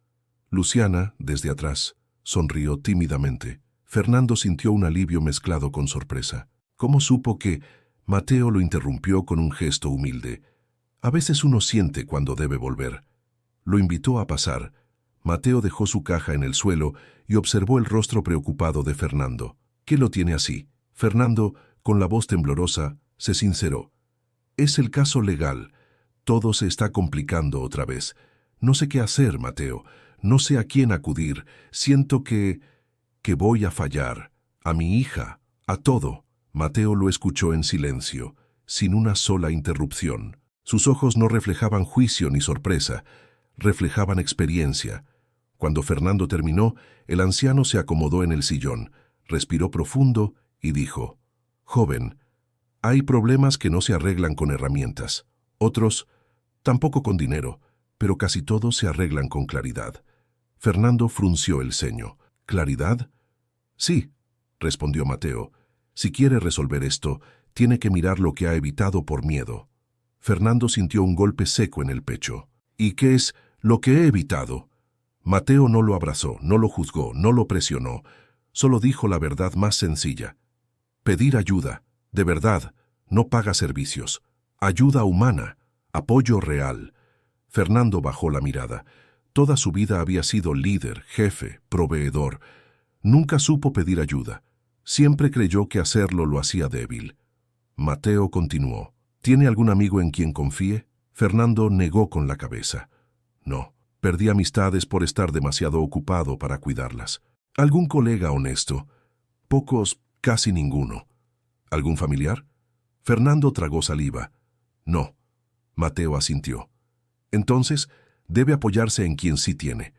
Luciana, desde atrás, sonrió tímidamente. Fernando sintió un alivio mezclado con sorpresa. ¿Cómo supo que...? Mateo lo interrumpió con un gesto humilde. A veces uno siente cuando debe volver. Lo invitó a pasar. Mateo dejó su caja en el suelo y observó el rostro preocupado de Fernando. ¿Qué lo tiene así? Fernando, con la voz temblorosa, se sinceró. Es el caso legal. Todo se está complicando otra vez. No sé qué hacer, Mateo. No sé a quién acudir. Siento que voy a fallar. A mi hija. A todo. Mateo lo escuchó en silencio, sin una sola interrupción. Sus ojos no reflejaban juicio ni sorpresa, reflejaban experiencia. Cuando Fernando terminó, el anciano se acomodó en el sillón, respiró profundo y dijo: «Joven, hay problemas que no se arreglan con herramientas. Otros, tampoco con dinero, pero casi todos se arreglan con claridad». Fernando frunció el ceño. «¿Claridad?» «Sí», respondió Mateo. «Si quiere resolver esto, tiene que mirar lo que ha evitado por miedo». Fernando sintió un golpe seco en el pecho. «¿Y qué es lo que he evitado?» Mateo no lo abrazó, no lo juzgó, no lo presionó. Solo dijo la verdad más sencilla. Pedir ayuda, de verdad, no paga servicios. Ayuda humana, apoyo real. Fernando bajó la mirada. Toda su vida había sido líder, jefe, proveedor. Nunca supo pedir ayuda. Siempre creyó que hacerlo lo hacía débil. Mateo continuó. ¿Tiene algún amigo en quien confíe? Fernando negó con la cabeza. No, perdí amistades por estar demasiado ocupado para cuidarlas. ¿Algún colega honesto? Pocos, casi ninguno. ¿Algún familiar? Fernando tragó saliva. No. Mateo asintió. Entonces, debe apoyarse en quien sí tiene.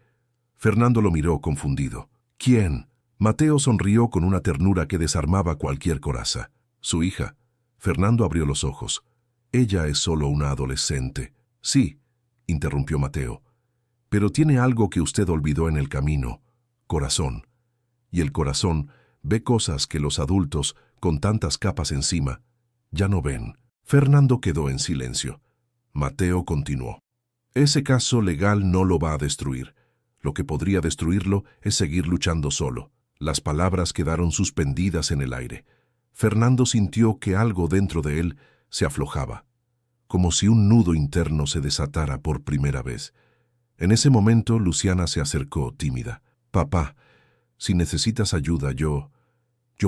Fernando lo miró confundido. ¿Quién? Mateo sonrió con una ternura que desarmaba cualquier coraza. Su hija. Fernando abrió los ojos. Ella es solo una adolescente. Sí, interrumpió Mateo. Pero tiene algo que usted olvidó en el camino. Corazón. Y el corazón ve cosas que los adultos, con tantas capas encima, ya no ven. Fernando quedó en silencio. Mateo continuó. Ese caso legal no lo va a destruir. Lo que podría destruirlo es seguir luchando solo. Las palabras quedaron suspendidas en el aire. Fernando sintió que algo dentro de él se aflojaba, como si un nudo interno se desatara por primera vez. En ese momento, Luciana se acercó, tímida. «Papá, si necesitas ayuda, yo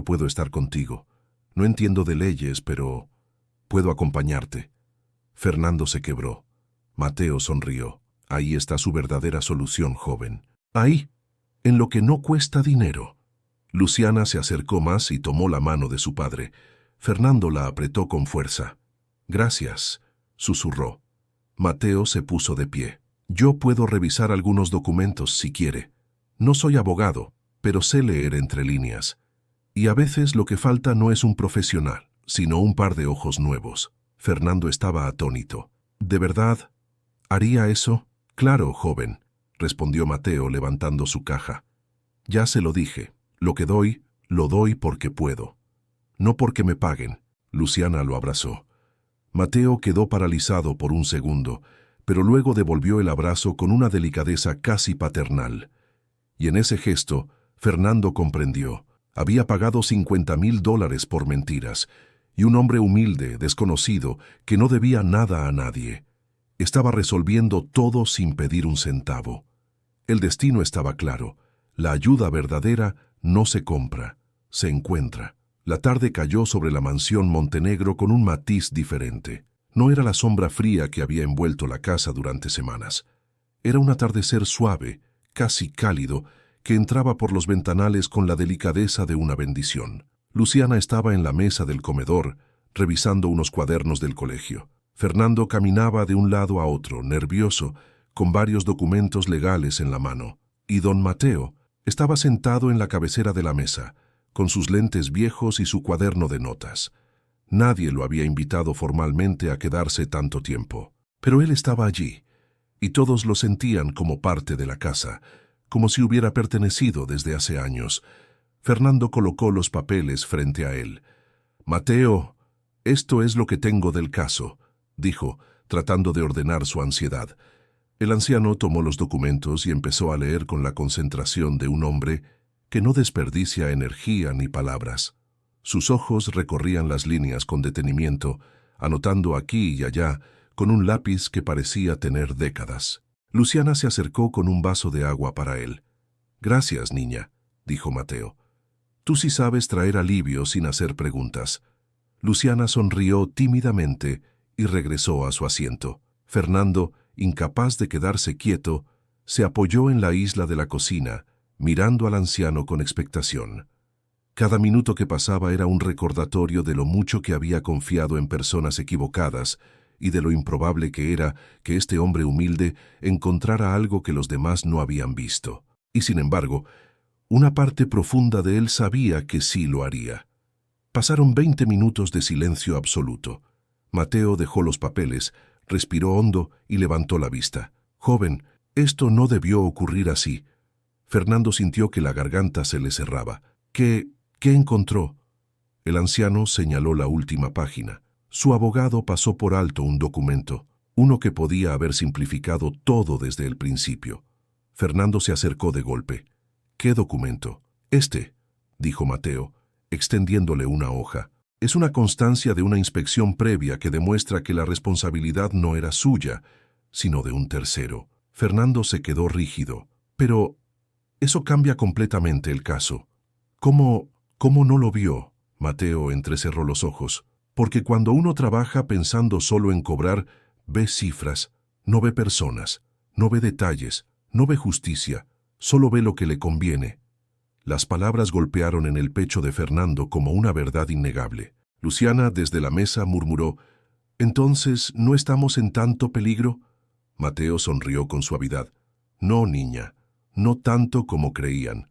puedo estar contigo. No entiendo de leyes, pero puedo acompañarte». Fernando se quebró. Mateo sonrió. «Ahí está su verdadera solución, joven. Ahí, en lo que no cuesta dinero». Luciana se acercó más y tomó la mano de su padre. Fernando la apretó con fuerza. «Gracias», susurró. Mateo se puso de pie. «Yo puedo revisar algunos documentos si quiere. No soy abogado, pero sé leer entre líneas. Y a veces lo que falta no es un profesional, sino un par de ojos nuevos». Fernando estaba atónito. «¿De verdad haría eso?» «Claro, joven», respondió Mateo levantando su caja. «Ya se lo dije. Lo que doy, lo doy porque puedo. No porque me paguen». Luciana lo abrazó. Mateo quedó paralizado por un segundo, pero luego devolvió el abrazo con una delicadeza casi paternal. Y en ese gesto, Fernando comprendió. Había pagado $50,000 por mentiras, y un hombre humilde, desconocido, que no debía nada a nadie. Estaba resolviendo todo sin pedir un centavo. El destino estaba claro. La ayuda verdadera no se compra, se encuentra. La tarde cayó sobre la mansión Montenegro con un matiz diferente. No era la sombra fría que había envuelto la casa durante semanas. Era un atardecer suave, casi cálido, que entraba por los ventanales con la delicadeza de una bendición. Luciana estaba en la mesa del comedor, revisando unos cuadernos del colegio. Fernando caminaba de un lado a otro, nervioso, con varios documentos legales en la mano. Y don Mateo estaba sentado en la cabecera de la mesa, con sus lentes viejos y su cuaderno de notas. Nadie lo había invitado formalmente a quedarse tanto tiempo, pero él estaba allí, y todos lo sentían como parte de la casa, como si hubiera pertenecido desde hace años. Fernando colocó los papeles frente a él. «Mateo, esto es lo que tengo del caso», dijo, tratando de ordenar su ansiedad. El anciano tomó los documentos y empezó a leer con la concentración de un hombre que no desperdicia energía ni palabras. Sus ojos recorrían las líneas con detenimiento, anotando aquí y allá con un lápiz que parecía tener décadas. Luciana se acercó con un vaso de agua para él. «Gracias, niña», dijo Mateo. «Tú sí sabes traer alivio sin hacer preguntas». Luciana sonrió tímidamente y regresó a su asiento. Fernando, incapaz de quedarse quieto, se apoyó en la isla de la cocina, mirando al anciano con expectación. Cada minuto que pasaba era un recordatorio de lo mucho que había confiado en personas equivocadas y de lo improbable que era que este hombre humilde encontrara algo que los demás no habían visto. Y sin embargo, una parte profunda de él sabía que sí lo haría. Pasaron 20 minutos de silencio absoluto. Mateo dejó los papeles, respiró hondo y levantó la vista. «Joven, esto no debió ocurrir así». Fernando sintió que la garganta se le cerraba. ¿Qué encontró? El anciano señaló la última página. Su abogado pasó por alto un documento, uno que podía haber simplificado todo desde el principio. Fernando se acercó de golpe. «¿Qué documento?» «Este», dijo Mateo, extendiéndole una hoja. «Es una constancia de una inspección previa que demuestra que la responsabilidad no era suya, sino de un tercero». Fernando se quedó rígido. «Pero eso cambia completamente el caso». ¿Cómo no lo vio?» Mateo entrecerró los ojos. «Porque cuando uno trabaja pensando solo en cobrar, ve cifras, no ve personas, no ve detalles, no ve justicia, solo ve lo que le conviene». Las palabras golpearon en el pecho de Fernando como una verdad innegable. Luciana, desde la mesa, murmuró: «¿Entonces no estamos en tanto peligro?» Mateo sonrió con suavidad. «No, niña, no tanto como creían».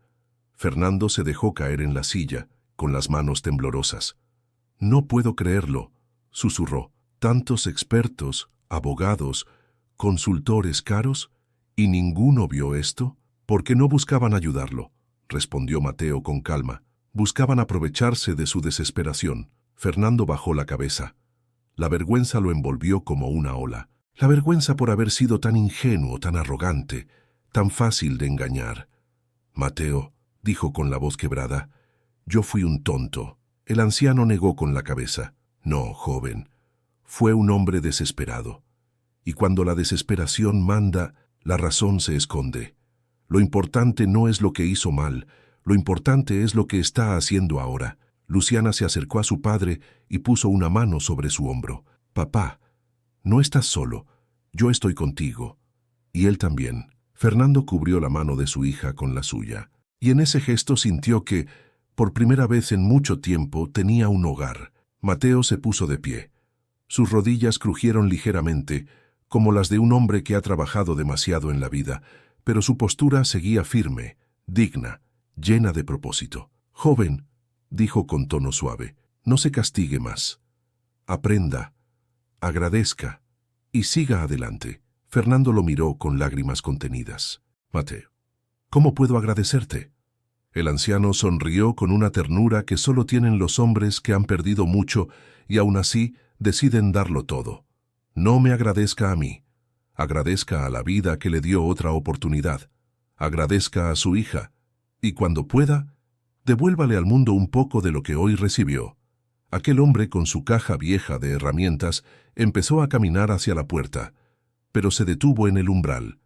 Fernando se dejó caer en la silla, con las manos temblorosas. «No puedo creerlo», susurró. «Tantos expertos, abogados, consultores caros, ¿y ninguno vio esto?» «Porque no buscaban ayudarlo», respondió Mateo con calma. «Buscaban aprovecharse de su desesperación». Fernando bajó la cabeza. La vergüenza lo envolvió como una ola. La vergüenza por haber sido tan ingenuo, tan arrogante, tan fácil de engañar. «Mateo», dijo con la voz quebrada, «yo fui un tonto». El anciano negó con la cabeza. «No, joven, fue un hombre desesperado. Y cuando la desesperación manda, la razón se esconde. Lo importante no es lo que hizo mal, lo importante es lo que está haciendo ahora». Luciana se acercó a su padre y puso una mano sobre su hombro. «Papá, no estás solo, yo estoy contigo». Y él también. Fernando cubrió la mano de su hija con la suya. Y en ese gesto sintió que, por primera vez en mucho tiempo, tenía un hogar. Mateo se puso de pie. Sus rodillas crujieron ligeramente, como las de un hombre que ha trabajado demasiado en la vida, pero su postura seguía firme, digna, llena de propósito. «Joven», dijo con tono suave, «no se castigue más. Aprenda, agradezca y siga adelante». Fernando lo miró con lágrimas contenidas. «Mateo, ¿cómo puedo agradecerte?» El anciano sonrió con una ternura que solo tienen los hombres que han perdido mucho y aún así deciden darlo todo. «No me agradezca a mí. Agradezca a la vida que le dio otra oportunidad. Agradezca a su hija. Y cuando pueda, devuélvale al mundo un poco de lo que hoy recibió». Aquel hombre con su caja vieja de herramientas empezó a caminar hacia la puerta, pero se detuvo en el umbral.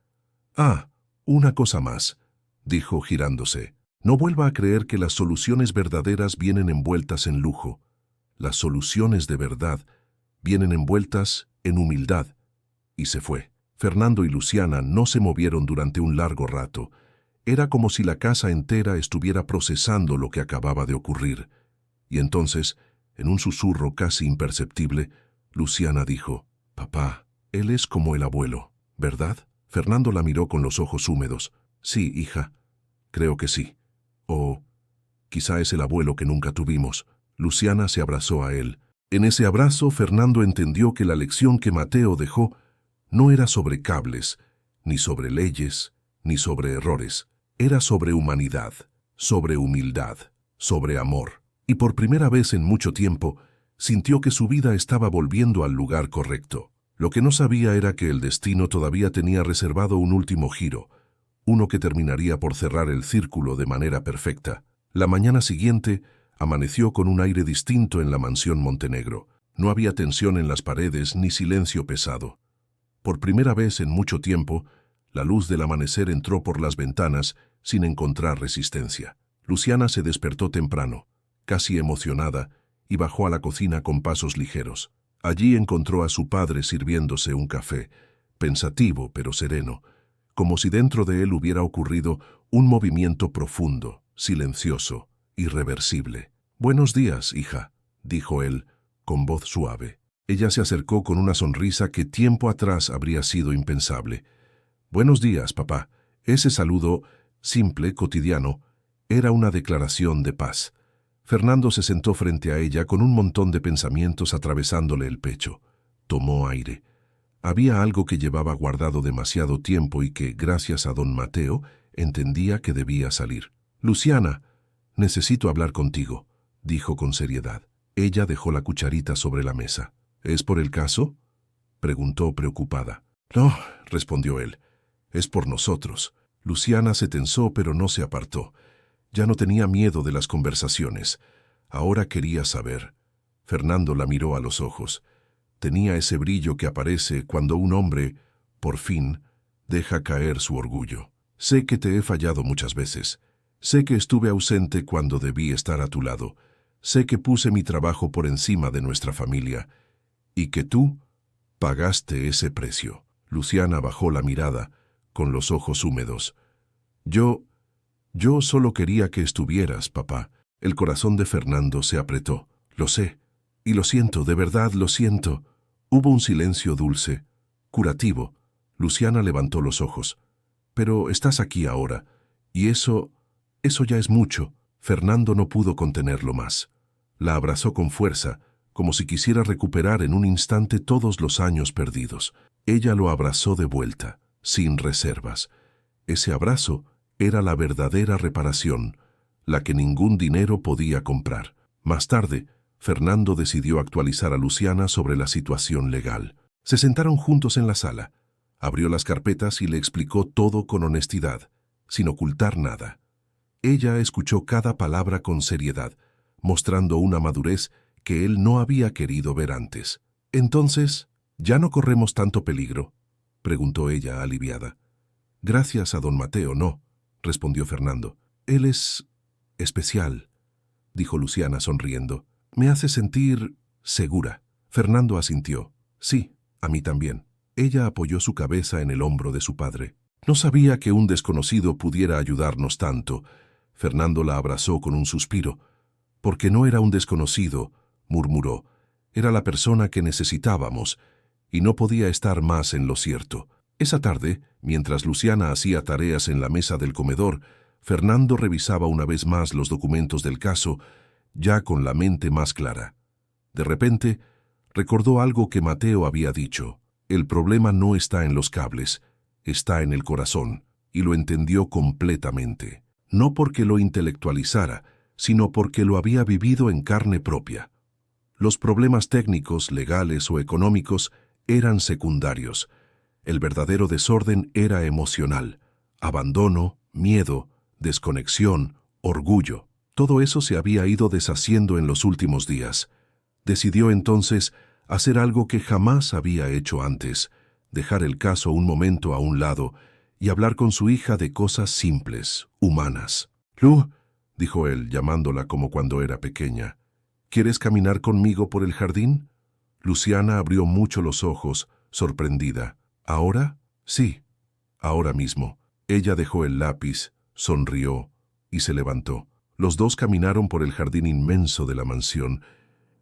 «Ah, una cosa más», dijo girándose. «No vuelva a creer que las soluciones verdaderas vienen envueltas en lujo. Las soluciones de verdad vienen envueltas en humildad». Y se fue. Fernando y Luciana no se movieron durante un largo rato. Era como si la casa entera estuviera procesando lo que acababa de ocurrir. Y entonces, en un susurro casi imperceptible, Luciana dijo: «Papá, él es como el abuelo, ¿verdad?» Fernando la miró con los ojos húmedos. «Sí, hija, creo que sí». «Oh, Quizá es el abuelo que nunca tuvimos. Luciana se abrazó a él. En ese abrazo, Fernando entendió que la lección que Mateo dejó no era sobre cables, ni sobre leyes, ni sobre errores. Era sobre humanidad, sobre humildad, sobre amor. Y por primera vez en mucho tiempo, sintió que su vida estaba volviendo al lugar correcto. Lo que no sabía era que el destino todavía tenía reservado un último giro, uno que terminaría por cerrar el círculo de manera perfecta. La mañana siguiente, amaneció con un aire distinto en la mansión Montenegro. No había tensión en las paredes ni silencio pesado. Por primera vez en mucho tiempo, la luz del amanecer entró por las ventanas sin encontrar resistencia. Luciana se despertó temprano, casi emocionada, y bajó a la cocina con pasos ligeros. Allí encontró a su padre sirviéndose un café, pensativo pero sereno, como si dentro de él hubiera ocurrido un movimiento profundo, silencioso, irreversible. «Buenos días, hija», dijo él, con voz suave. Ella se acercó con una sonrisa que tiempo atrás habría sido impensable. «Buenos días, papá». Ese saludo, simple, cotidiano, era una declaración de paz. Fernando se sentó frente a ella con un montón de pensamientos atravesándole el pecho. Tomó aire. Había algo que llevaba guardado demasiado tiempo y que, gracias a don Mateo, entendía que debía salir. «Luciana, necesito hablar contigo», dijo con seriedad. Ella dejó la cucharita sobre la mesa. «¿Es por el caso?», preguntó preocupada. «No», respondió él, «es por nosotros». Luciana se tensó pero no se apartó. Ya no tenía miedo de las conversaciones. Ahora quería saber. Fernando la miró a los ojos. Tenía ese brillo que aparece cuando un hombre, por fin, deja caer su orgullo. «Sé que te he fallado muchas veces. Sé que estuve ausente cuando debí estar a tu lado. Sé que puse mi trabajo por encima de nuestra familia. Y que tú pagaste ese precio». Luciana bajó la mirada, con los ojos húmedos. Yo solo quería que estuvieras, papá». El corazón de Fernando se apretó. «Lo sé. Y lo siento, de verdad lo siento». Hubo un silencio dulce, curativo. Luciana levantó los ojos. «Pero estás aquí ahora, y eso ya es mucho». Fernando no pudo contenerlo más. La abrazó con fuerza, como si quisiera recuperar en un instante todos los años perdidos. Ella lo abrazó de vuelta, sin reservas. Ese abrazo era la verdadera reparación, la que ningún dinero podía comprar. Más tarde, Fernando decidió actualizar a Luciana sobre la situación legal. Se sentaron juntos en la sala. Abrió las carpetas y le explicó todo con honestidad, sin ocultar nada. Ella escuchó cada palabra con seriedad, mostrando una madurez que él no había querido ver antes. «Entonces, ¿ya no corremos tanto peligro?», preguntó ella, aliviada. «Gracias a don Mateo, no», respondió Fernando. «Él es especial», dijo Luciana sonriendo. «Me hace sentir segura». Fernando asintió. «Sí, a mí también». Ella apoyó su cabeza en el hombro de su padre. «No sabía que un desconocido pudiera ayudarnos tanto». Fernando la abrazó con un suspiro. «Porque no era un desconocido», murmuró. «Era la persona que necesitábamos, y no podía estar más en lo cierto». Esa tarde, mientras Luciana hacía tareas en la mesa del comedor, Fernando revisaba una vez más los documentos del caso, ya con la mente más clara. De repente, recordó algo que Mateo había dicho. El problema no está en los cables, está en el corazón, y lo entendió completamente. No porque lo intelectualizara, sino porque lo había vivido en carne propia. Los problemas técnicos, legales o económicos eran secundarios. El verdadero desorden era emocional. Abandono, miedo, desconexión, orgullo. Todo eso se había ido deshaciendo en los últimos días. Decidió entonces hacer algo que jamás había hecho antes, dejar el caso un momento a un lado y hablar con su hija de cosas simples, humanas. «Lu», dijo él, llamándola como cuando era pequeña, «¿quieres caminar conmigo por el jardín?». Luciana abrió mucho los ojos, sorprendida. «¿Ahora?». «Sí, ahora mismo». Ella dejó el lápiz, sonrió y se levantó. Los dos caminaron por el jardín inmenso de la mansión,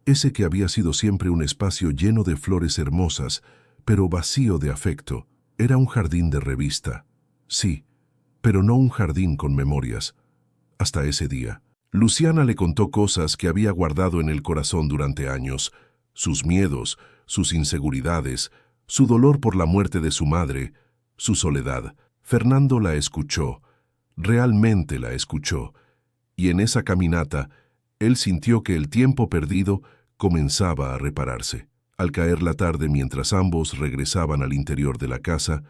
ese que había sido siempre un espacio lleno de flores hermosas, pero vacío de afecto. Era un jardín de revista. Sí, pero no un jardín con memorias. Hasta ese día. Luciana le contó cosas que había guardado en el corazón durante años, sus miedos, sus inseguridades, su dolor por la muerte de su madre, su soledad. Fernando la escuchó, realmente la escuchó, y en esa caminata, él sintió que el tiempo perdido comenzaba a repararse. Al caer la tarde, mientras ambos regresaban al interior de la casa,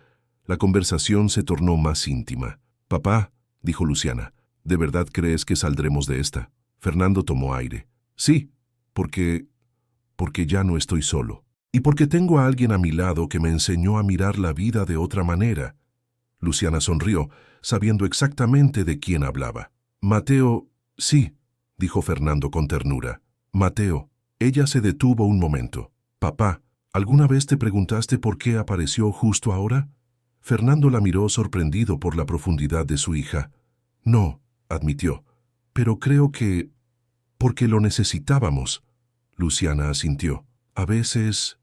la conversación se tornó más íntima. «Papá», dijo Luciana, «¿de verdad crees que saldremos de esta?» Fernando tomó aire. «Sí, porque ya no estoy solo. Y porque tengo a alguien a mi lado que me enseñó a mirar la vida de otra manera». Luciana sonrió, sabiendo exactamente de quién hablaba. «Mateo, sí», dijo Fernando con ternura. «Mateo». Ella se detuvo un momento. «Papá, ¿alguna vez te preguntaste por qué apareció justo ahora?» Fernando la miró sorprendido por la profundidad de su hija. «No», admitió, «pero creo que... porque lo necesitábamos». Luciana asintió. «A veces...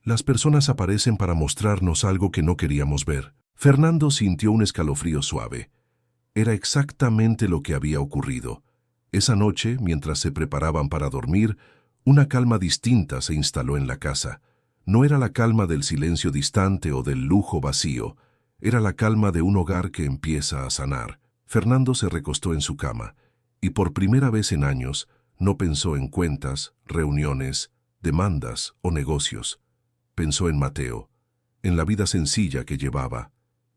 las personas aparecen para mostrarnos algo que no queríamos ver». Fernando sintió un escalofrío suave. Era exactamente lo que había ocurrido. Esa noche, mientras se preparaban para dormir, una calma distinta se instaló en la casa. No era la calma del silencio distante o del lujo vacío, era la calma de un hogar que empieza a sanar. Fernando se recostó en su cama, y por primera vez en años no pensó en cuentas, reuniones, demandas o negocios. Pensó en Mateo, en la vida sencilla que llevaba,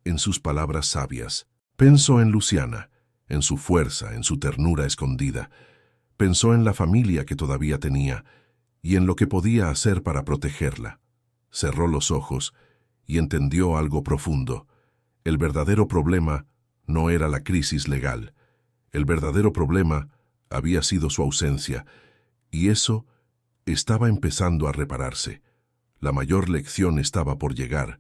en sus palabras sabias. Pensó en Luciana, en su fuerza, en su ternura escondida. Pensó en la familia que todavía tenía y en lo que podía hacer para protegerla. Cerró los ojos y entendió algo profundo. El verdadero problema no era la crisis legal. El verdadero problema había sido su ausencia, y eso estaba empezando a repararse. La mayor lección estaba por llegar,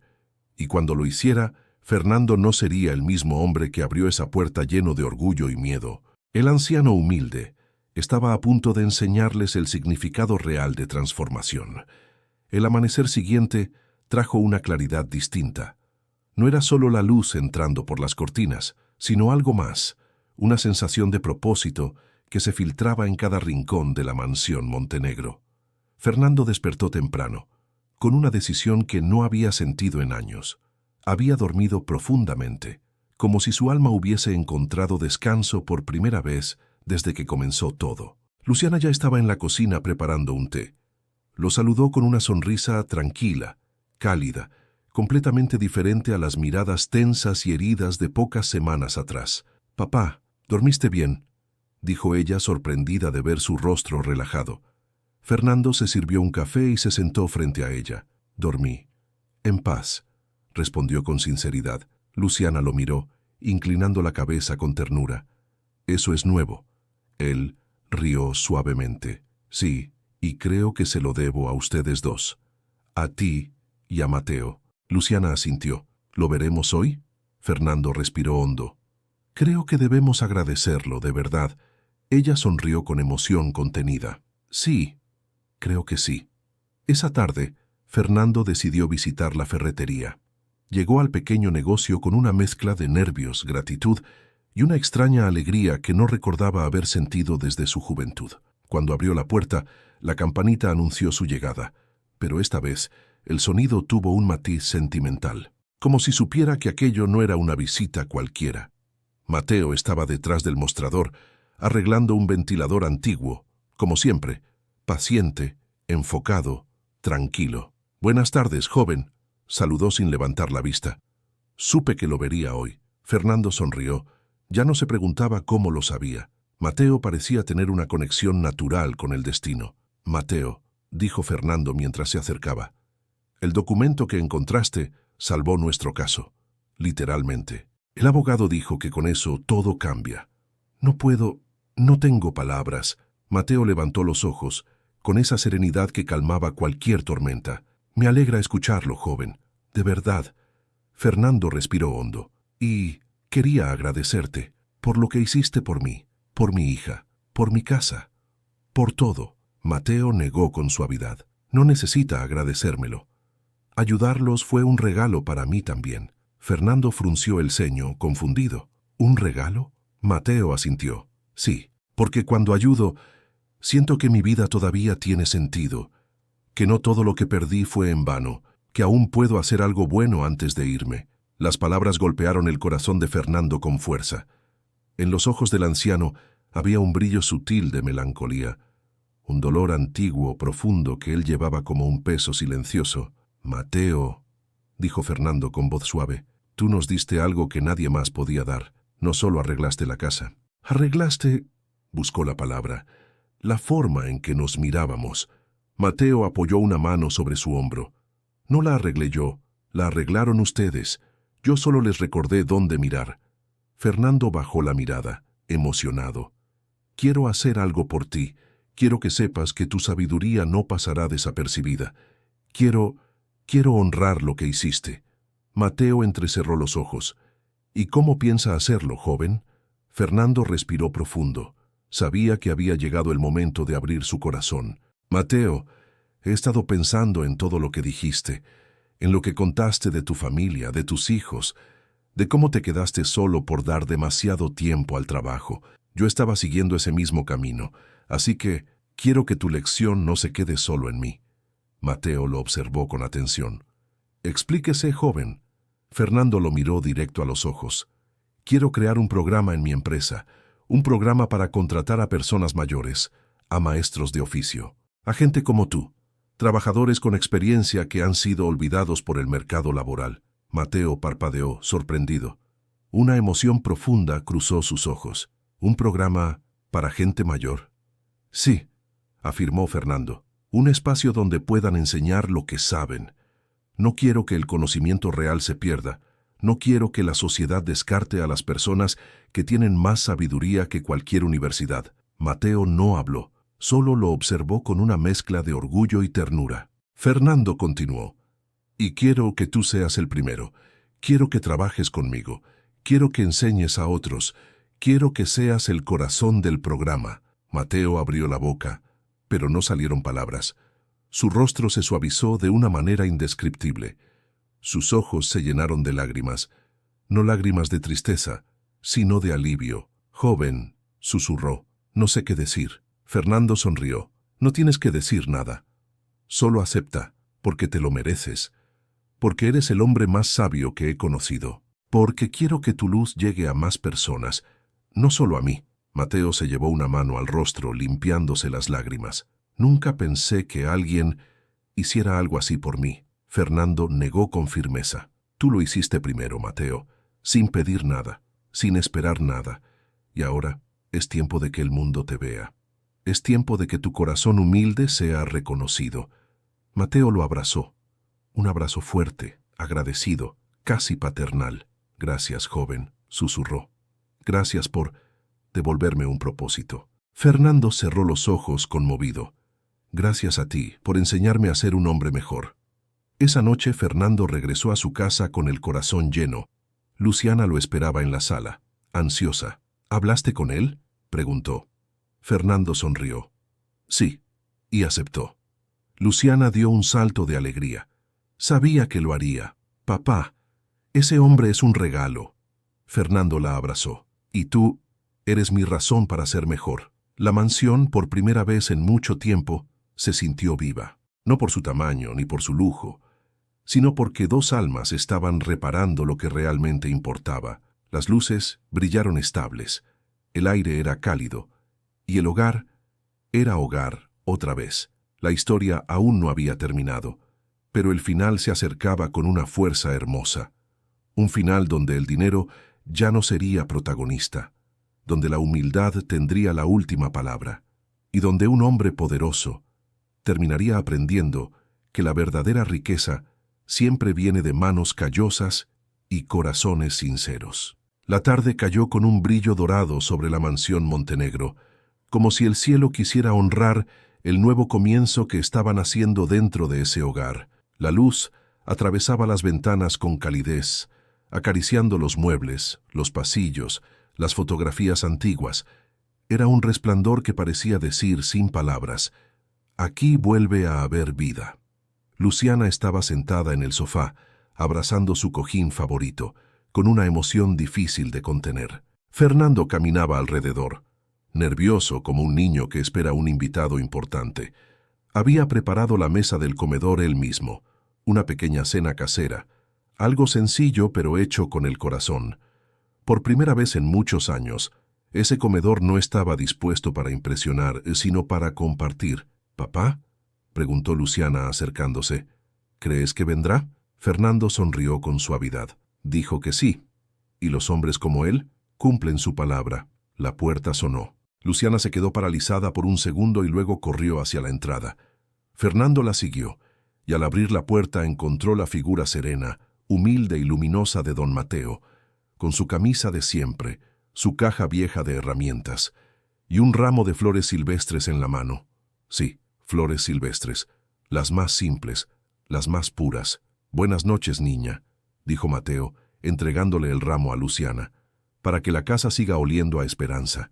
y cuando lo hiciera, Fernando no sería el mismo hombre que abrió esa puerta lleno de orgullo y miedo. El anciano humilde estaba a punto de enseñarles el significado real de transformación. El amanecer siguiente trajo una claridad distinta. No era solo la luz entrando por las cortinas, sino algo más, una sensación de propósito que se filtraba en cada rincón de la mansión Montenegro. Fernando despertó temprano, con una decisión que no había sentido en años. Había dormido profundamente, como si su alma hubiese encontrado descanso por primera vez desde que comenzó todo. Luciana ya estaba en la cocina preparando un té. Lo saludó con una sonrisa tranquila, cálida, completamente diferente a las miradas tensas y heridas de pocas semanas atrás. «Papá, ¿dormiste bien?», dijo ella, sorprendida de ver su rostro relajado. Fernando se sirvió un café y se sentó frente a ella. «Dormí. En paz», respondió con sinceridad. Luciana lo miró, inclinando la cabeza con ternura. «Eso es nuevo». Él rió suavemente. «Sí, y creo que se lo debo a ustedes dos. A ti y a Mateo». Luciana asintió. «¿Lo veremos hoy?». Fernando respiró hondo. «Creo que debemos agradecerlo, de verdad». Ella sonrió con emoción contenida. «Sí, creo que sí». Esa tarde, Fernando decidió visitar la ferretería. Llegó al pequeño negocio con una mezcla de nervios, gratitud y una extraña alegría que no recordaba haber sentido desde su juventud. Cuando abrió la puerta, la campanita anunció su llegada, pero esta vez el sonido tuvo un matiz sentimental, como si supiera que aquello no era una visita cualquiera. Mateo estaba detrás del mostrador, arreglando un ventilador antiguo, como siempre, paciente, enfocado, tranquilo. «Buenas tardes, joven», saludó sin levantar la vista. «Supe que lo vería hoy». Fernando sonrió. Ya no se preguntaba cómo lo sabía. Mateo parecía tener una conexión natural con el destino. «Mateo», dijo Fernando mientras se acercaba, «el documento que encontraste salvó nuestro caso, literalmente». El abogado dijo que con eso todo cambia. No tengo palabras». Mateo levantó los ojos, con esa serenidad que calmaba cualquier tormenta. «Me alegra escucharlo, joven, de verdad». Fernando respiró hondo. «Y quería agradecerte por lo que hiciste por mí, por mi hija, por mi casa, por todo». Mateo negó con suavidad. «No necesita agradecérmelo. Ayudarlos fue un regalo para mí también». Fernando frunció el ceño, confundido. «¿Un regalo?». Mateo asintió. «Sí, Porque cuando ayudo, siento que mi vida todavía tiene sentido, que no todo lo que perdí fue en vano, que aún puedo hacer algo bueno antes de irme. Las palabras golpearon el corazón de Fernando con fuerza. En los ojos del anciano había un brillo sutil de melancolía, un dolor antiguo, profundo, que él llevaba como un peso silencioso. «Mateo», dijo Fernando con voz suave, «tú nos diste algo que nadie más podía dar. No solo arreglaste la casa. Arreglaste», buscó la palabra, «la forma en que nos mirábamos». Mateo apoyó una mano sobre su hombro. «No la arreglé yo, la arreglaron ustedes. Yo solo les recordé dónde mirar». Fernando bajó la mirada, emocionado. «Quiero hacer algo por ti. Quiero que sepas que tu sabiduría no pasará desapercibida. Quiero honrar lo que hiciste». Mateo entrecerró los ojos. «¿Y cómo piensa hacerlo, joven?». Fernando respiró profundo. Sabía que había llegado el momento de abrir su corazón. «Mateo, he estado pensando en todo lo que dijiste, en lo que contaste de tu familia, de tus hijos, de cómo te quedaste solo por dar demasiado tiempo al trabajo. Yo estaba siguiendo ese mismo camino, así que quiero que tu lección no se quede solo en mí». Mateo lo observó con atención. «Explíquese, joven». Fernando lo miró directo a los ojos. «Quiero crear un programa en mi empresa, un programa para contratar a personas mayores, a maestros de oficio, a gente como tú, trabajadores con experiencia que han sido olvidados por el mercado laboral». Mateo parpadeó, sorprendido. Una emoción profunda cruzó sus ojos. «¿Un programa para gente mayor?». «Sí», afirmó Fernando. «Un espacio donde puedan enseñar lo que saben. No quiero que el conocimiento real se pierda. No quiero que la sociedad descarte a las personas que tienen más sabiduría que cualquier universidad». Mateo no habló, solo lo observó con una mezcla de orgullo y ternura. Fernando continuó. «Y quiero que tú seas el primero. Quiero que trabajes conmigo. Quiero que enseñes a otros. Quiero que seas el corazón del programa». Mateo abrió la boca, pero no salieron palabras. Su rostro se suavizó de una manera indescriptible. Sus ojos se llenaron de lágrimas, no lágrimas de tristeza, sino de alivio. «Joven», susurró, «no sé qué decir». Fernando sonrió. «No tienes que decir nada. Solo acepta, porque te lo mereces. Porque eres el hombre más sabio que he conocido. Porque quiero que tu luz llegue a más personas, no solo a mí». Mateo se llevó una mano al rostro, limpiándose las lágrimas. «Nunca pensé que alguien hiciera algo así por mí». Fernando negó con firmeza. «Tú lo hiciste primero, Mateo, sin pedir nada, sin esperar nada. Y ahora es tiempo de que el mundo te vea. Es tiempo de que tu corazón humilde sea reconocido». Mateo lo abrazó. Un abrazo fuerte, agradecido, casi paternal. «Gracias, joven», susurró. «Gracias por devolverme un propósito». Fernando cerró los ojos conmovido. «Gracias a ti por enseñarme a ser un hombre mejor». Esa noche Fernando regresó a su casa con el corazón lleno. Luciana lo esperaba en la sala, ansiosa. «¿Hablaste con él?», preguntó. Fernando sonrió. «Sí», y aceptó. Luciana dio un salto de alegría. «Sabía que lo haría. Papá, ese hombre es un regalo». Fernando la abrazó. «Y tú eres mi razón para ser mejor». La mansión, por primera vez en mucho tiempo, se sintió viva. No por su tamaño ni por su lujo, sino porque dos almas estaban reparando lo que realmente importaba. Las luces brillaron estables, el aire era cálido, y el hogar era hogar otra vez. La historia aún no había terminado, pero el final se acercaba con una fuerza hermosa. Un final donde el dinero ya no sería protagonista, donde la humildad tendría la última palabra, y donde un hombre poderoso terminaría aprendiendo que la verdadera riqueza siempre viene de manos callosas y corazones sinceros. La tarde cayó con un brillo dorado sobre la mansión Montenegro, como si el cielo quisiera honrar el nuevo comienzo que estaban haciendo dentro de ese hogar. La luz atravesaba las ventanas con calidez, acariciando los muebles, los pasillos, las fotografías antiguas. Era un resplandor que parecía decir sin palabras: «Aquí vuelve a haber vida». Luciana estaba sentada en el sofá, abrazando su cojín favorito, con una emoción difícil de contener. Fernando caminaba alrededor. nervioso como un niño que espera un invitado importante. Había preparado la mesa del comedor él mismo, una pequeña cena casera, algo sencillo pero hecho con el corazón. Por primera vez en muchos años, ese comedor no estaba dispuesto para impresionar, sino para compartir. «¿Papá?», preguntó Luciana acercándose. «¿Crees que vendrá?». Fernando sonrió con suavidad. Dijo que sí. Y los hombres como él cumplen su palabra. La puerta sonó. Luciana se quedó paralizada por un segundo y luego corrió hacia la entrada. Fernando la siguió, y al abrir la puerta encontró la figura serena, humilde y luminosa de don Mateo, con su camisa de siempre, su caja vieja de herramientas, y un ramo de flores silvestres en la mano. Sí, flores silvestres, las más simples, las más puras. «Buenas noches, niña», dijo Mateo, entregándole el ramo a Luciana, «para que la casa siga oliendo a esperanza».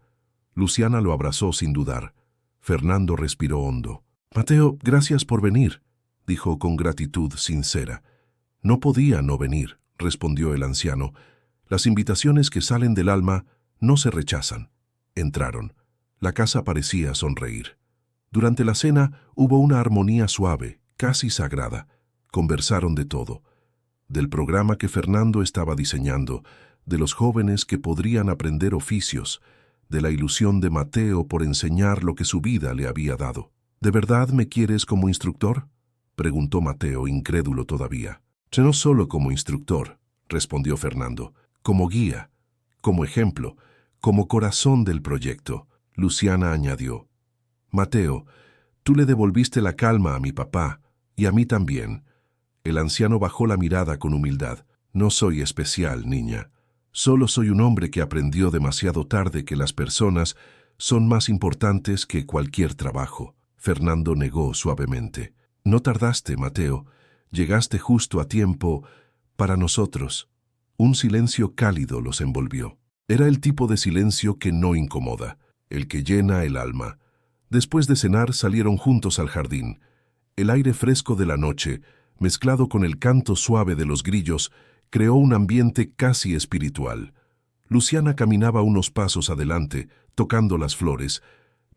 Luciana lo abrazó sin dudar. Fernando respiró hondo. «Mateo, gracias por venir», dijo con gratitud sincera. «No podía no venir», respondió el anciano. «Las invitaciones que salen del alma no se rechazan». Entraron. La casa parecía sonreír. Durante la cena hubo una armonía suave, casi sagrada. Conversaron de todo. Del programa que Fernando estaba diseñando, de los jóvenes que podrían aprender oficios, de la ilusión de Mateo por enseñar lo que su vida le había dado. «¿De verdad me quieres como instructor?», preguntó Mateo, incrédulo todavía. «No solo como instructor», respondió Fernando, «como guía, como ejemplo, como corazón del proyecto». Luciana añadió: «Mateo, tú le devolviste la calma a mi papá, y a mí también». El anciano bajó la mirada con humildad. «No soy especial, niña. Solo soy un hombre que aprendió demasiado tarde que las personas son más importantes que cualquier trabajo». Fernando negó suavemente. «No tardaste, Mateo. Llegaste justo a tiempo para nosotros». Un silencio cálido los envolvió. Era el tipo de silencio que no incomoda, el que llena el alma. Después de cenar salieron juntos al jardín. El aire fresco de la noche, mezclado con el canto suave de los grillos, creó un ambiente casi espiritual. Luciana caminaba unos pasos adelante, tocando las flores,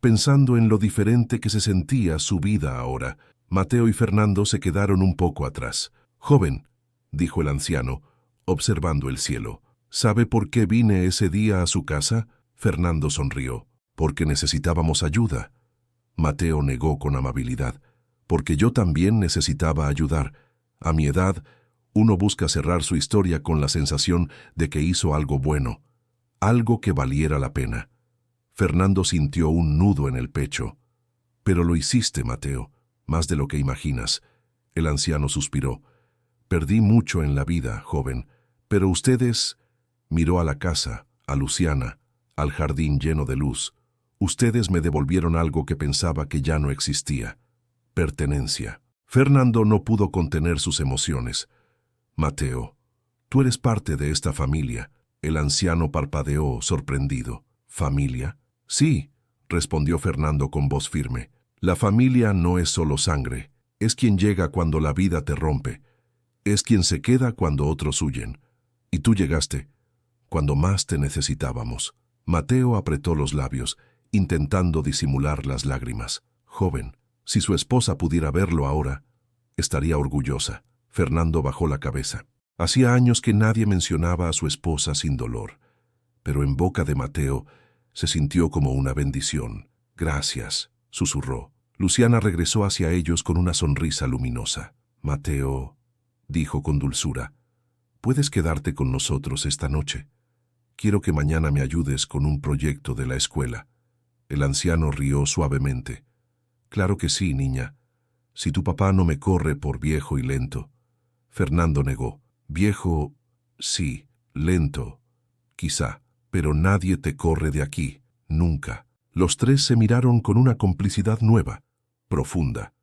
pensando en lo diferente que se sentía su vida ahora. Mateo y Fernando se quedaron un poco atrás. «Joven», dijo el anciano, observando el cielo, «¿sabe por qué vine ese día a su casa?». Fernando sonrió. «Porque necesitábamos ayuda». Mateo negó con amabilidad. «Porque yo también necesitaba ayudar. A mi edad, uno busca cerrar su historia con la sensación de que hizo algo bueno, algo que valiera la pena». Fernando sintió un nudo en el pecho. «Pero lo hiciste, Mateo, más de lo que imaginas». El anciano suspiró. «Perdí mucho en la vida, joven, pero ustedes...». Miró a la casa, a Luciana, al jardín lleno de luz. «Ustedes me devolvieron algo que pensaba que ya no existía. Pertenencia». Fernando no pudo contener sus emociones. «Mateo, tú eres parte de esta familia». El anciano parpadeó, sorprendido. «¿Familia?». «Sí», respondió Fernando con voz firme. «La familia no es solo sangre. Es quien llega cuando la vida te rompe. Es quien se queda cuando otros huyen. Y tú llegaste cuando más te necesitábamos». Mateo apretó los labios, intentando disimular las lágrimas. «Joven, si su esposa pudiera verlo ahora, estaría orgullosa». Fernando bajó la cabeza. Hacía años que nadie mencionaba a su esposa sin dolor, pero en boca de Mateo se sintió como una bendición. «Gracias», susurró. Luciana regresó hacia ellos con una sonrisa luminosa. «Mateo», dijo con dulzura, «puedes quedarte con nosotros esta noche. Quiero que mañana me ayudes con un proyecto de la escuela». El anciano rió suavemente. «Claro que sí, niña, si tu papá no me corre por viejo y lento». Fernando negó. «Viejo, sí, lento, quizá, pero nadie te corre de aquí, nunca». Los tres se miraron con una complicidad nueva, profunda.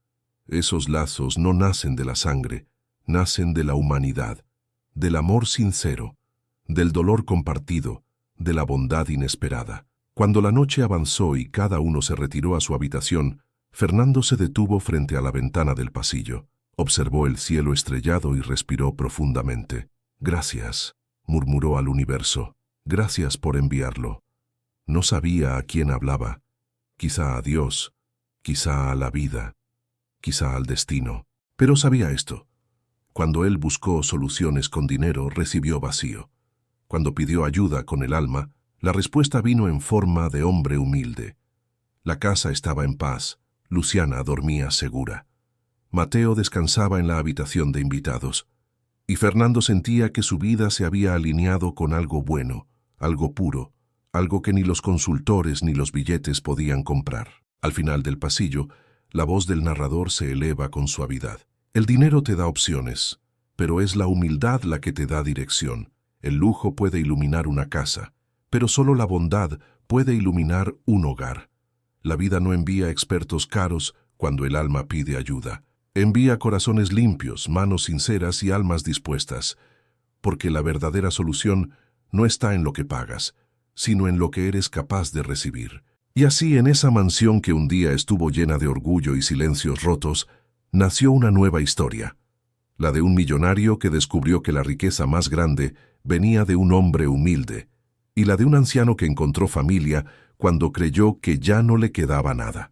Esos lazos no nacen de la sangre, nacen de la humanidad, del amor sincero, del dolor compartido, de la bondad inesperada. Cuando la noche avanzó y cada uno se retiró a su habitación, Fernando se detuvo frente a la ventana del pasillo, observó el cielo estrellado y respiró profundamente. «Gracias», murmuró al universo, «gracias por enviarlo». No sabía a quién hablaba, quizá a Dios, quizá a la vida, quizá al destino. Pero sabía esto: cuando él buscó soluciones con dinero, recibió vacío. Cuando pidió ayuda con el alma, la respuesta vino en forma de hombre humilde. La casa estaba en paz, Luciana dormía segura. Mateo descansaba en la habitación de invitados, y Fernando sentía que su vida se había alineado con algo bueno, algo puro, algo que ni los consultores ni los billetes podían comprar. Al final del pasillo, la voz del narrador se eleva con suavidad. El dinero te da opciones, pero es la humildad la que te da dirección. El lujo puede iluminar una casa, pero solo la bondad puede iluminar un hogar. La vida no envía expertos caros cuando el alma pide ayuda. Envía corazones limpios, manos sinceras y almas dispuestas, porque la verdadera solución no está en lo que pagas, sino en lo que eres capaz de recibir. Y así, en esa mansión que un día estuvo llena de orgullo y silencios rotos, nació una nueva historia, la de un millonario que descubrió que la riqueza más grande venía de un hombre humilde, y la de un anciano que encontró familia cuando creyó que ya no le quedaba nada.